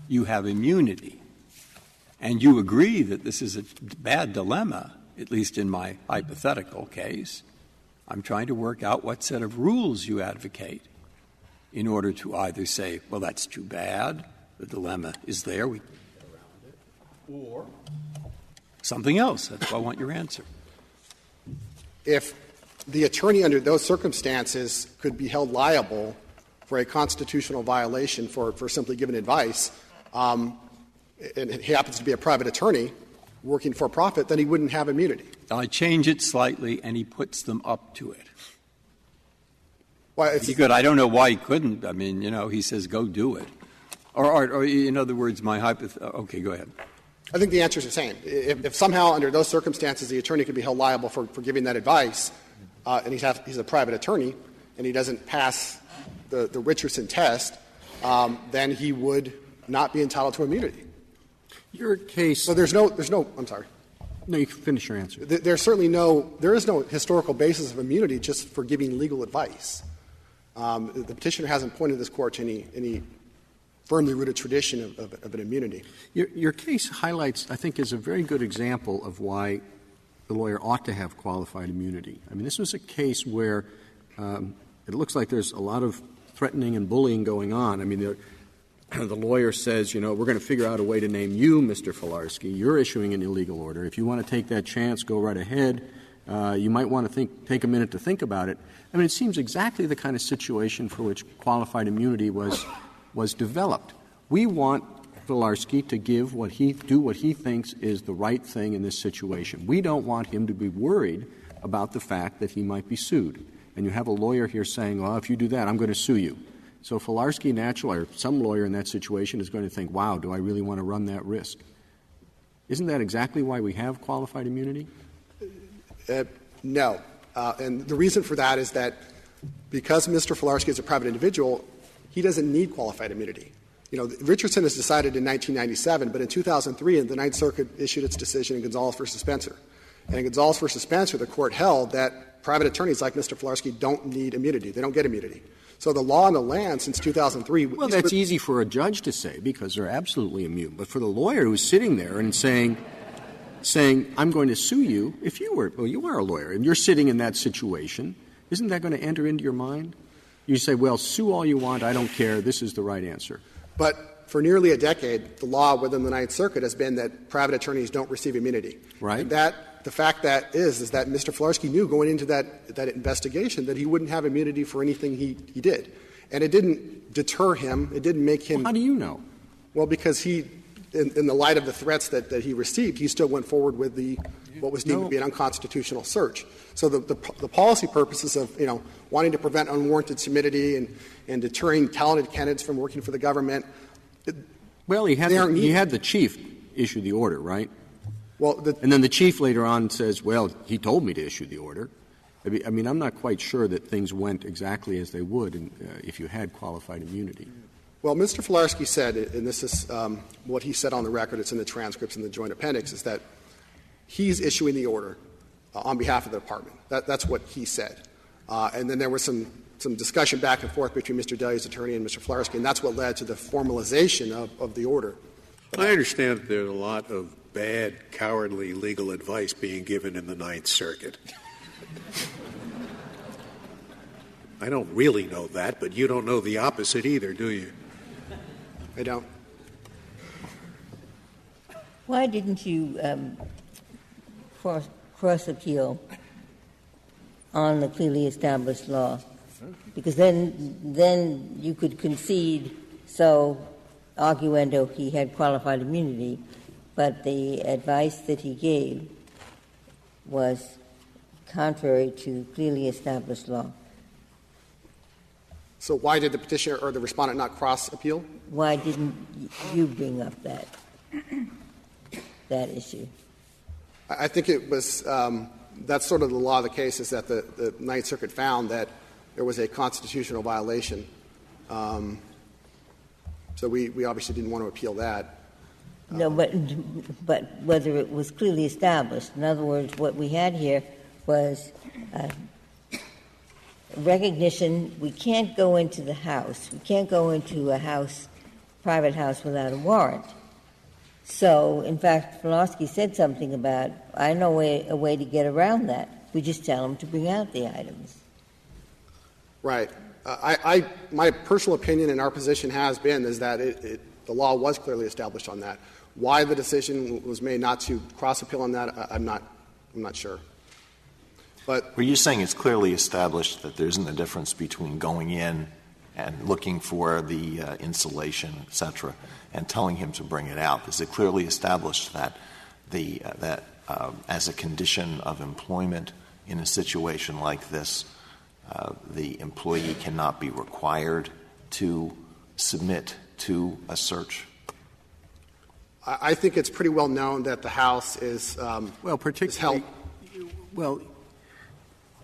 you have immunity, and you agree that this is a bad dilemma, at least in my hypothetical case, I'm trying to work out what set of rules you advocate in order to either say, well, that's too bad, the dilemma is there, we can get around it, or something else. That's why I want your answer. If the attorney under those circumstances could be held liable for a constitutional violation for simply giving advice, and he happens to be a private attorney working for profit, then he wouldn't have immunity. I change it slightly, and he puts them up to it. Well, he could. I don't know why he couldn't. I mean, he says, go do it. Or in other words, okay, go ahead. I think the answer is the same. If somehow under those circumstances the attorney could be held liable for giving that advice, and he's a private attorney, and he doesn't pass the Richardson test, then he would not be entitled to immunity. Your case. So there's no. I'm sorry. No, you can finish your answer. There is no historical basis of immunity just for giving legal advice. The petitioner hasn't pointed this court to any firmly rooted tradition of an immunity. Your case highlights, I think, is a very good example of why the lawyer ought to have qualified immunity. I mean, this was a case where it looks like there's a lot of threatening and bullying going on. I mean, the lawyer says, we're going to figure out a way to name you, Mr. Filarsky. You're issuing an illegal order. If you want to take that chance, go right ahead. You might want to take a minute to think about it. I mean, it seems exactly the kind of situation for which qualified immunity was developed. We want Filarsky to do what he thinks is the right thing in this situation. We don't want him to be worried about the fact that he might be sued. And you have a lawyer here saying, well, if you do that, I'm going to sue you. So Filarsky, naturally, or some lawyer in that situation is going to think, wow, do I really want to run that risk? Isn't that exactly why we have qualified immunity? No. And the reason for that is that because Mr. Filarsky is a private individual, he doesn't need qualified immunity. Richardson was decided in 1997, but in 2003, the Ninth Circuit issued its decision in Gonzalez v. Spencer. And in Gonzalez v. Spencer, the court held that private attorneys like Mr. Filarsky don't need immunity. They don't get immunity. So the law on the land since 2003 — Well, that's easy for a judge to say because they're absolutely immune. But for the lawyer who's sitting there and saying, I'm going to sue you, if you are a lawyer and you're sitting in that situation, isn't that going to enter into your mind? You say, well, sue all you want, I don't care, this is the right answer. But for nearly a decade, the law within the Ninth Circuit has been that private attorneys don't receive immunity. Right. And the fact that is that Mr. Filarsky knew going into that investigation that he wouldn't have immunity for anything he did. And it didn't deter him. It didn't make him — Well, how do you know? Well, because he, in the light of the threats that he received, he still went forward with what was deemed to be an unconstitutional search. So the policy purposes of, wanting to prevent unwarranted timidity and deterring talented candidates from working for the government. Well, he had the chief issue the order, right? Well, and then the chief later on says, well, he told me to issue the order. I mean, I'm not quite sure that things went exactly as they would if you had qualified immunity. Well, Mr. Filarsky said, and this is what he said on the record, it's in the transcripts in the joint appendix, is that he's issuing the order on behalf of the department. That's what he said. And then there was some discussion back and forth between Mr. Delia's attorney and Mr. Filarsky, and that's what led to the formalization of the order. I understand that there's a lot of bad, cowardly legal advice being given in the Ninth Circuit. I don't really know that, but you don't know the opposite either, do you? I don't. Why didn't you cross-appeal on the clearly established law? Because then you could concede, so arguendo, he had qualified immunity, but the advice that he gave was contrary to clearly established law. So why did the petitioner or the respondent not cross-appeal? Why didn't you bring up that issue? I think it was that's sort of the law of the case, is that the Ninth Circuit found that there was a constitutional violation. So we obviously didn't want to appeal that. No, but whether it was clearly established. In other words, what we had here was recognition we can't go into the house. We can't go into a house, private house, without a warrant. So, in fact, Filarsky said something about, I know a way to get around that. We just tell them to bring out the items. Right. My personal opinion and our position has been is that the law was clearly established on that. Why the decision was made not to cross-appeal on that, I'm not sure. But were you saying it's clearly established that there isn't a difference between going in and looking for the insulation, et cetera, and telling him to bring it out? Is it clearly established that as a condition of employment in a situation like this, the employee cannot be required to submit to a search? I think it's pretty well known that the House is particularly well.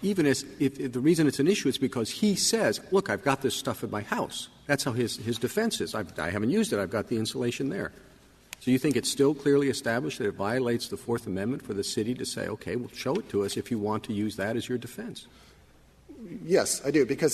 Even if the reason it's an issue is because he says, look, I've got this stuff in my house. That's how his defense is. I haven't used it. I've got the insulation there. So you think it's still clearly established that it violates the Fourth Amendment for the city to say, okay, well, show it to us if you want to use that as your defense? Yes, I do, because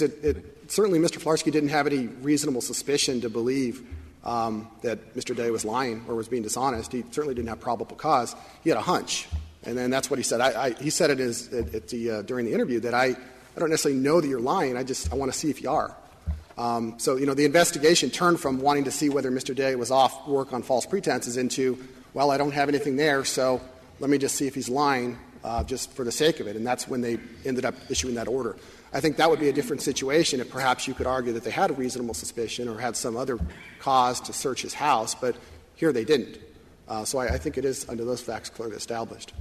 certainly Mr. Filarsky didn't have any reasonable suspicion to believe that Mr. Delia was lying or was being dishonest. He certainly didn't have probable cause. He had a hunch. And then that's what he said. He said it during the interview that I don't necessarily know that you're lying. I want to see if you are. So, the investigation turned from wanting to see whether Mr. Delia was off work on false pretenses into, well, I don't have anything there, so let me just see if he's lying just for the sake of it. And that's when they ended up issuing that order. I think that would be a different situation if perhaps you could argue that they had a reasonable suspicion or had some other cause to search his house, but here they didn't. So I think it is, under those facts, clearly established.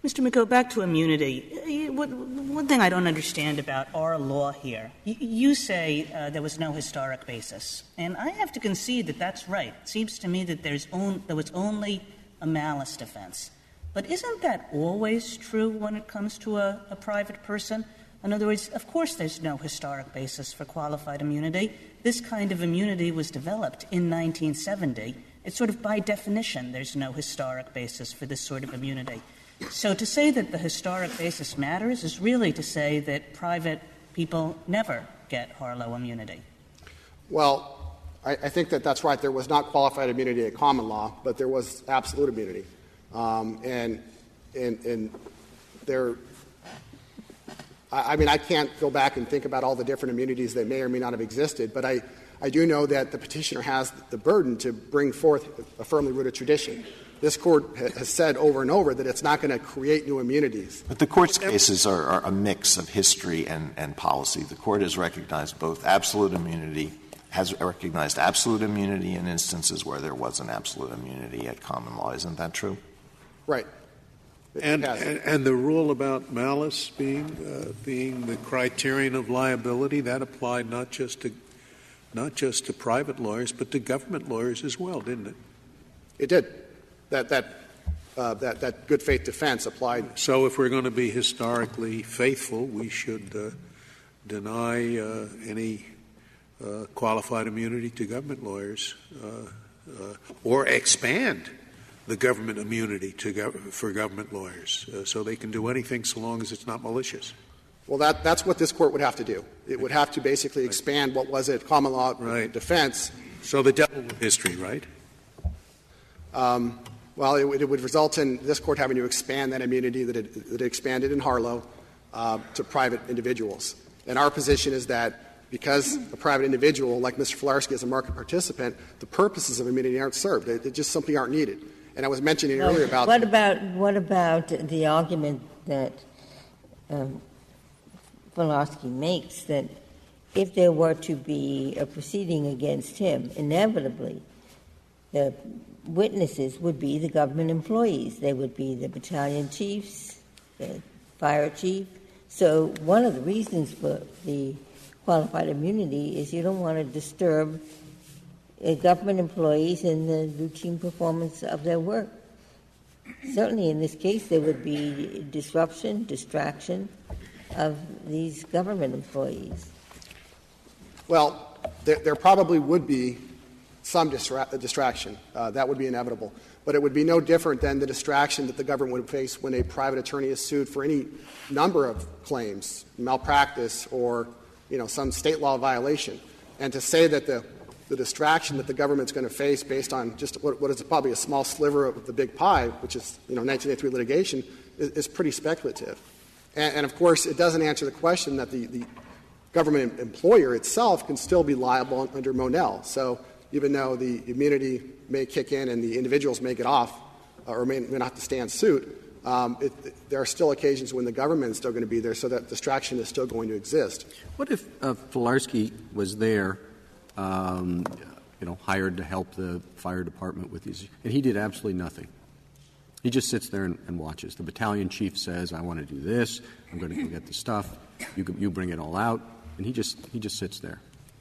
Mr. McGough, back to immunity. One thing I don't understand about our law here, you say there was no historic basis. And I have to concede that that's right. It seems to me that there was only a malice defense. But isn't that always true when it comes to a private person? In other words, of course there's no historic basis for qualified immunity. This kind of immunity was developed in 1970. It's sort of by definition there's no historic basis for this sort of immunity. So to say that the historic basis matters is really to say that private people never get Harlow immunity. Well, I think that that's right. There was not qualified immunity at common law, but there was absolute immunity. And there — I can't go back and think about all the different immunities that may or may not have existed, but I do know that the petitioner has the burden to bring forth a firmly rooted tradition. This Court has said over and over that it's not going to create new immunities. But the Court's cases are a mix of history and policy. The Court has recognized both absolute immunity, has recognized absolute immunity in instances where there wasn't absolute immunity at common law. Isn't that true? Right. And the rule about malice being the criterion of liability, that applied not just to private lawyers, but to government lawyers as well, didn't it? It did. That good faith defense applied. So if we're going to be historically faithful, we should deny any qualified immunity to government lawyers or expand the government immunity for government lawyers so they can do anything so long as it's not malicious. Well, that's what this Court would have to do. It would have to basically expand what was a common law defense. So the devil with history, right? Well, it would result in this Court having to expand that immunity that it expanded in Harlow to private individuals. And our position is that because a private individual, like Mr. Filarsky, is a market participant, the purposes of immunity aren't served. They just simply aren't needed. And I was mentioning earlier about what about the argument that Filarsky makes that if there were to be a proceeding against him, inevitably the witnesses would be the government employees. They would be the battalion chiefs, the fire chief. So one of the reasons for the qualified immunity is you don't want to disturb government employees in the routine performance of their work. Certainly in this case there would be disruption, distraction of these government employees. Well, there probably would be some distraction. That would be inevitable. But it would be no different than the distraction that the government would face when a private attorney is sued for any number of claims, malpractice or, some state law violation. And to say that the distraction that the government's going to face based on just what is probably a small sliver of the big pie, which is, 1983 litigation, is pretty speculative. And of course, it doesn't answer the question that the government employer itself can still be liable under Monell. So even though the immunity may kick in and the individuals may get off or may not have to stand suit, there are still occasions when the government is still going to be there, so that distraction is still going to exist. What if Filarsky was there, hired to help the fire department with these, and he did absolutely nothing? He just sits there and watches. The battalion chief says, I want to do this, I'm going to go get the stuff, you bring it all out, and he just sits there.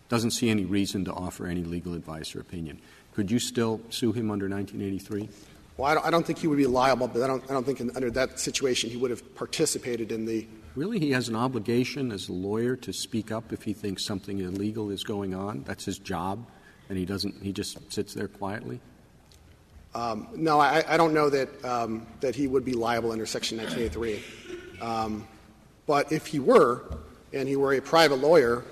Doesn't see any reason to offer any legal advice or opinion. Could you still sue him under 1983? Well, I don't think he would be liable, but I don't think under that situation he would have participated in the. Really? He has an obligation as a lawyer to speak up if he thinks something illegal is going on? That's his job, and he just sits there quietly? No, I don't know that he would be liable under Section 1983. But if he were, and he were a private lawyer,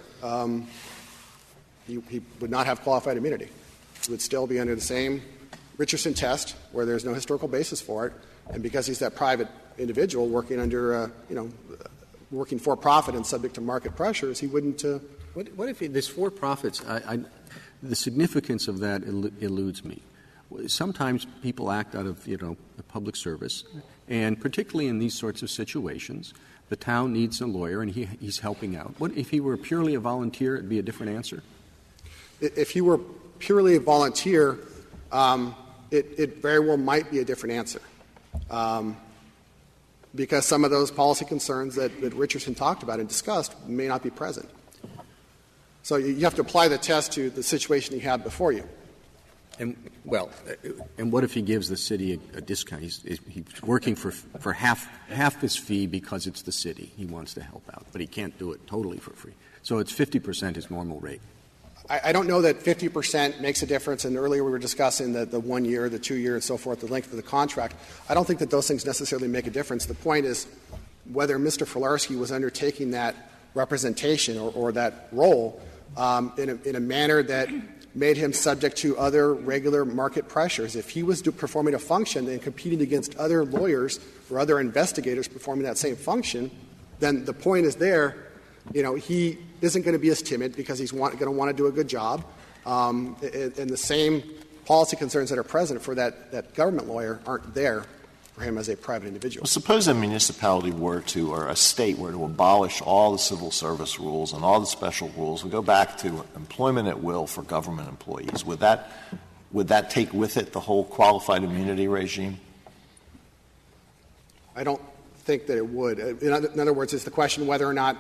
he would not have qualified immunity. He would still be under the same Richardson test, where there's no historical basis for it, and because he's that private individual working under, working for profit and subject to market pressures, he wouldn't. What if this for profits? The significance of that eludes me. Sometimes people act out of the public service, and particularly in these sorts of situations, the town needs a lawyer, and he's helping out. What if he were purely a volunteer? It'd be a different answer. If he were purely a volunteer, it very well might be a different answer, because some of those policy concerns that Richardson talked about and discussed may not be present. So you have to apply the test to the situation you have before you. And what if he gives the city a discount? He's working for half his fee because it's the city. He wants to help out, but he can't do it totally for free. So it's 50% his normal rate. I don't know that 50% makes a difference, and earlier we were discussing the 1 year, the 2 year, and so forth, the length of the contract. I don't think that those things necessarily make a difference. The point is whether Mr. Filarsky was undertaking that representation or that role in a manner that made him subject to other regular market pressures. If he was performing a function and competing against other lawyers or other investigators performing that same function, then the point is there. He isn't going to be as timid because he's going to want to do a good job. And the same policy concerns that are present for that government lawyer aren't there for him as a private individual. Well, suppose a municipality or a state were to abolish all the civil service rules and all the special rules and go back to employment at will for government employees. Would that take with it the whole qualified immunity regime? I don't think that it would. In other words, it's the question whether or not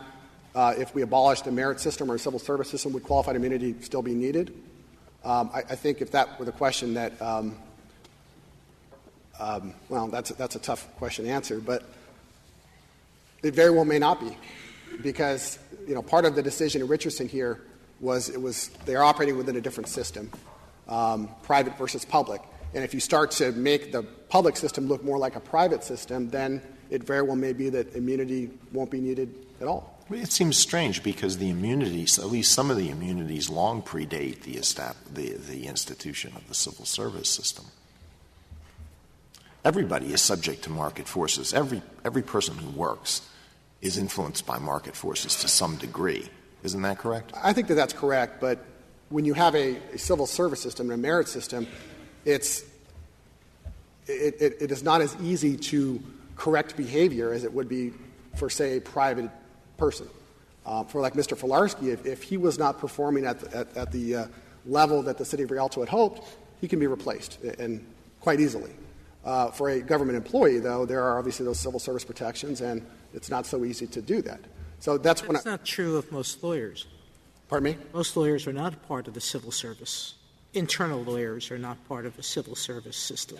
if we abolished a merit system or a civil service system, would qualified immunity still be needed? I think if that were the question that that's a tough question to answer, but it very well may not be, because part of the decision in Richardson here was they're operating within a different system, private versus public, and if you start to make the public system look more like a private system, then it very well may be that immunity won't be needed at all. It seems strange because the immunities, at least some of the immunities, long predate the institution of the civil service system. Everybody is subject to market forces. Every person who works is influenced by market forces to some degree. Isn't that correct? I think that that's correct, but when you have a civil service system and a merit system, it is not as easy to correct behavior as it would be for, say, a private person. For like Mr. Filarsky, if he was not performing at the level that the City of Rialto had hoped, he can be replaced, and quite easily. For a government employee, though, there are obviously those civil service protections, and it's not so easy to do that. So that's not true of most lawyers. Pardon me? Most lawyers are not part of the civil service. Internal lawyers are not part of the civil service system.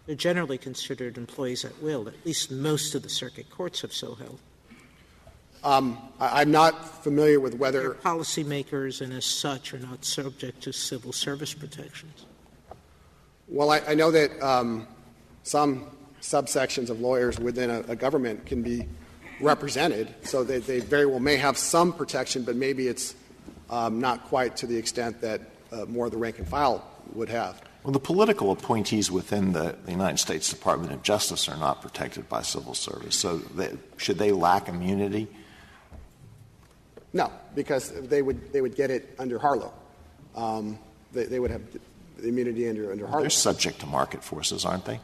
They're generally considered employees at will. At least most of the circuit courts have so held. I'm not familiar with whether They're policymakers and as such are not subject to civil service protections. Well, I know that some subsections of lawyers within a government can be represented, so they very well may have some protection, but maybe it's not quite to the extent that more of the rank and file would have. Well, the political appointees within the United States Department of Justice are not protected by civil service, so should they lack immunity? No, because they would get it under Harlow. They would have the immunity under Harlow. They're subject to market forces, aren't they?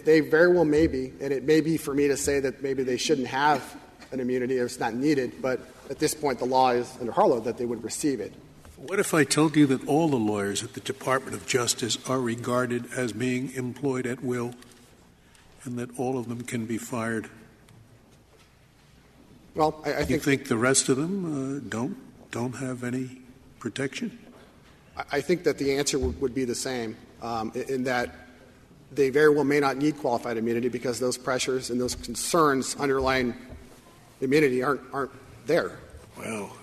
They very well may be, and it may be for me to say that maybe they shouldn't have an immunity if it's not needed, but at this point the law is under Harlow that they would receive it. What if I told you that all the lawyers at the Department of Justice are regarded as being employed at will and that all of them can be fired? Well, I think... You think the rest of them don't have any protection? I think that the answer would be the same, in that they very well may not need qualified immunity because those pressures and those concerns underlying immunity aren't there. Well,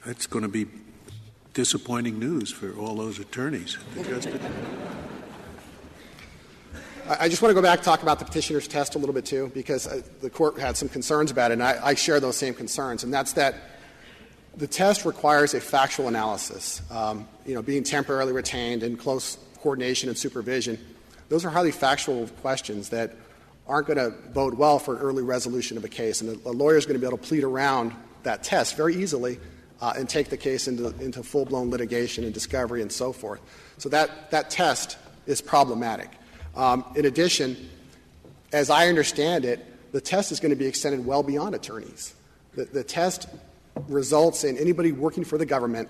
that's going to be disappointing news for all those attorneys. I just want to go back and talk about the petitioner's test a little bit, too, because the Court had some concerns about it, and I share those same concerns, and that's that the test requires a factual analysis. Being temporarily retained in close coordination and supervision, those are highly factual questions that aren't going to bode well for an early resolution of a case, and a lawyer is going to be able to plead around that test very easily and take the case into full-blown litigation and discovery and so forth. So that test is problematic. In addition, as I understand it, the test is going to be extended well beyond attorneys. The test results in anybody working for the government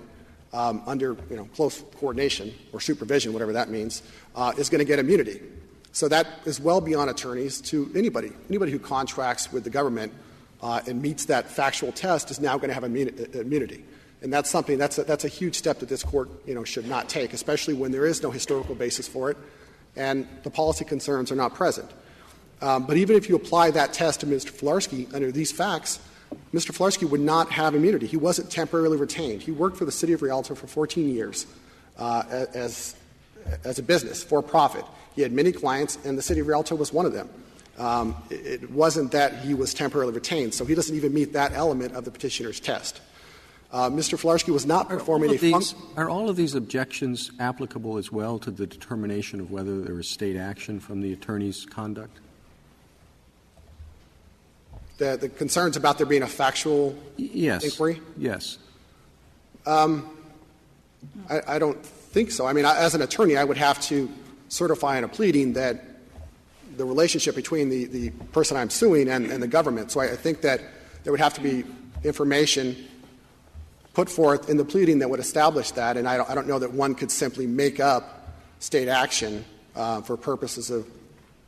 under close coordination or supervision, whatever that means, is going to get immunity. So that is well beyond attorneys to anybody who contracts with the government and meets that factual test is now going to have immunity. And that's something that's a huge step that this Court should not take, especially when there is no historical basis for it and the policy concerns are not present. But even if you apply that test to Mr. Filarsky under these facts, Mr. Filarsky would not have immunity. He wasn't temporarily retained. He worked for the City of Rialto for 14 years as a business, for profit. He had many clients, and the City of Rialto was one of them. It wasn't that he was temporarily retained, so he doesn't even meet that element of the petitioner's test. Mr. Filarsky was not performing Are all of these objections applicable as well to the determination of whether there is state action from the attorney's conduct? The concerns about there being a factual inquiry? Yes. I don't think so. I mean, as an attorney, I would have to certify in a pleading that the relationship between the person I'm suing and the government. So I think that there would have to be information put forth in the pleading that would establish that, and I don't know that one could simply make up state action for purposes of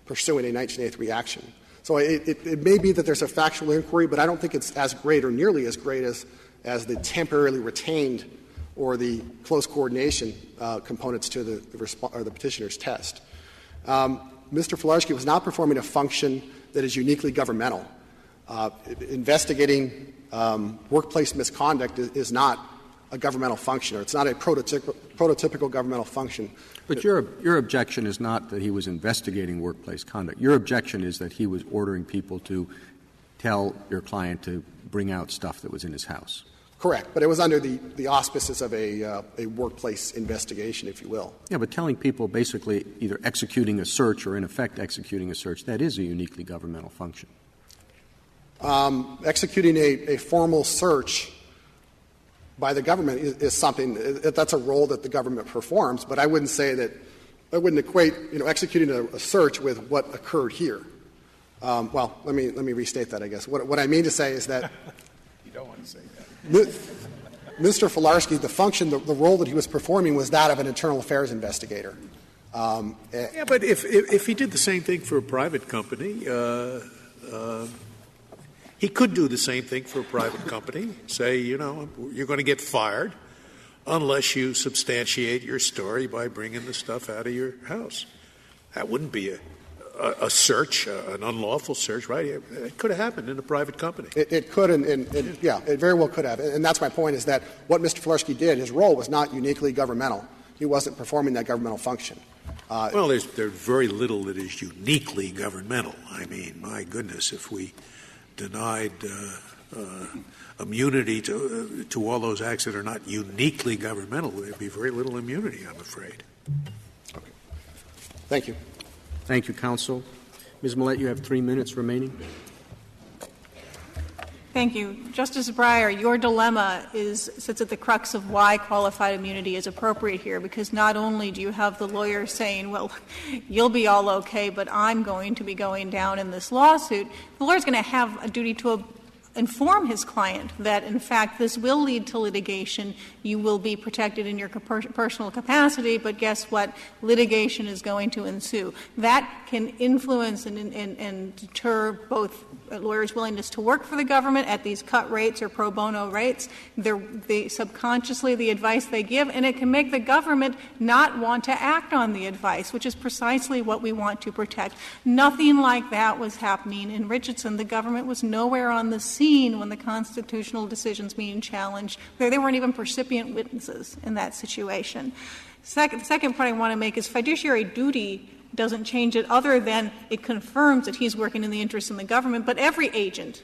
pursuing a 1983 action. So it may be that there's a factual inquiry, but I don't think it's as great or nearly as great as the temporarily retained or the close coordination components to the petitioner's test. Mr. Filarsky was not performing a function that is uniquely governmental. Investigating workplace misconduct is not a governmental function, or it's not a prototypical governmental function. But your objection is not that he was investigating workplace conduct. Your objection is that he was ordering people to tell your client to bring out stuff that was in his house. Correct. But it was under the auspices of a workplace investigation, if you will. Yeah, but telling people basically either executing a search or in effect executing a search, that is a uniquely governmental function. Executing a formal search by the government is something that's a role that the government performs, but I wouldn't say that I wouldn't equate executing a search with what occurred here. Well, let me restate that, I guess. What I mean to say is that you don't want to say that. Mr. Filarsky, the function, the role that he was performing was that of an internal affairs investigator. Yeah, but if he did the same thing for a private company, he could do the same thing for a private company. Say, you're going to get fired unless you substantiate your story by bringing the stuff out of your house. That wouldn't be a search, an unlawful search, right? It could have happened in a private company. It could, and yeah, it very well could have. And that's my point, is that what Mr. Filarsky did, his role was not uniquely governmental. He wasn't performing that governmental function. Well, there's very little that is uniquely governmental. I mean, my goodness, if we denied immunity to all those acts that are not uniquely governmental, there'd be very little immunity, I'm afraid. Okay. Thank you. Thank you, counsel. Ms. Millett, you have 3 minutes remaining. Thank you. Justice Breyer, your dilemma sits at the crux of why qualified immunity is appropriate here, because not only do you have the lawyer saying, well, you'll be all okay, but I'm going to be going down in this lawsuit, the lawyer's going to have a duty to inform his client that, in fact, this will lead to litigation. You will be protected in your personal capacity, but guess what? Litigation is going to ensue. That can influence and deter both lawyers' willingness to work for the government at these cut rates or pro bono rates, subconsciously the advice they give, and it can make the government not want to act on the advice, which is precisely what we want to protect. Nothing like that was happening in Richardson. The government was nowhere on the scene when the constitutional decisions being challenged. They weren't even percipient witnesses in that situation. The second point I want to make is fiduciary duty doesn't change it other than it confirms that he's working in the interest of the government, but every agent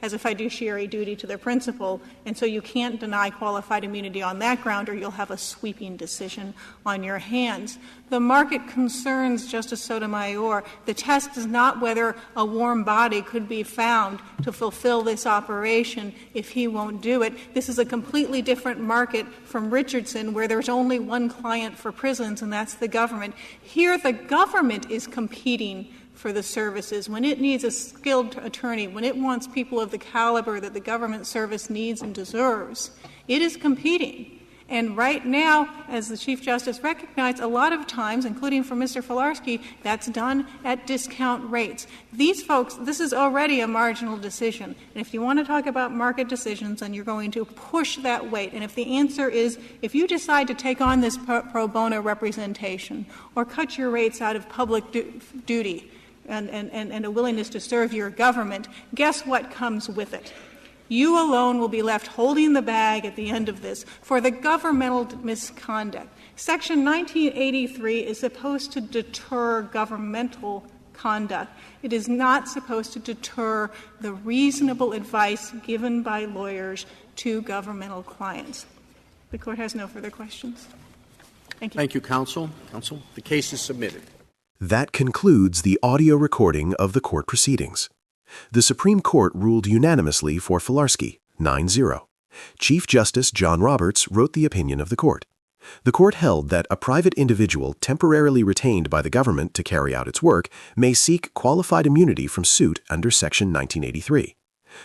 has a fiduciary duty to their principal, and so you can't deny qualified immunity on that ground or you'll have a sweeping decision on your hands. The market concerns Justice Sotomayor. The test is not whether a warm body could be found to fulfill this operation if he won't do it. This is a completely different market from Richardson, where there's only one client for prisons, and that's the government. Here, the government is competing for the services. When it needs a skilled attorney, when it wants people of the caliber that the government service needs and deserves, it is competing. And right now, as the Chief Justice recognized, a lot of times, including for Mr. Filarsky, that's done at discount rates. These folks, this is already a marginal decision. And if you want to talk about market decisions, then you're going to push that weight. And if the answer is, if you decide to take on this pro bono representation or cut your rates out of public duty, and a willingness to serve your government, guess what comes with it? You alone will be left holding the bag at the end of this for the governmental misconduct. Section 1983 is supposed to deter governmental conduct. It is not supposed to deter the reasonable advice given by lawyers to governmental clients. The Court has no further questions. Thank you. Thank you, counsel. Counsel, the case is submitted. That concludes the audio recording of the court proceedings. The Supreme Court ruled unanimously for Filarsky, 9-0. Chief Justice John Roberts wrote the opinion of the court. The court held that a private individual temporarily retained by the government to carry out its work may seek qualified immunity from suit under Section 1983.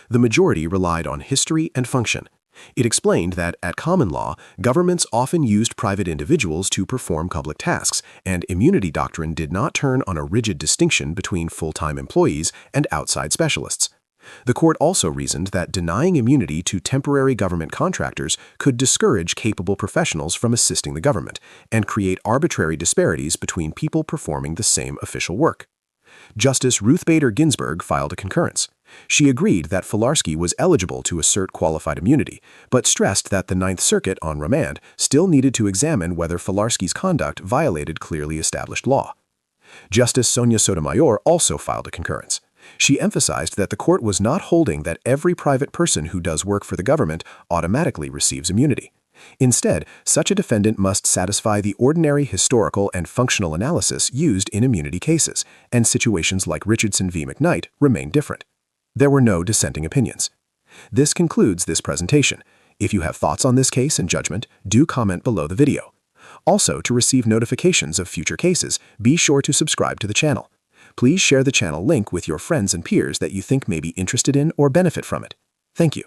The majority relied on history and function. It explained that, at common law, governments often used private individuals to perform public tasks, and immunity doctrine did not turn on a rigid distinction between full-time employees and outside specialists. The court also reasoned that denying immunity to temporary government contractors could discourage capable professionals from assisting the government and create arbitrary disparities between people performing the same official work. Justice Ruth Bader Ginsburg filed a concurrence. She agreed that Filarsky was eligible to assert qualified immunity, but stressed that the Ninth Circuit, on remand, still needed to examine whether Filarsky's conduct violated clearly established law. Justice Sonia Sotomayor also filed a concurrence. She emphasized that the court was not holding that every private person who does work for the government automatically receives immunity. Instead, such a defendant must satisfy the ordinary historical and functional analysis used in immunity cases, and situations like Richardson v. McKnight remain different. There were no dissenting opinions. This concludes this presentation. If you have thoughts on this case and judgment, do comment below the video. Also, to receive notifications of future cases, be sure to subscribe to the channel. Please share the channel link with your friends and peers that you think may be interested in or benefit from it. Thank you.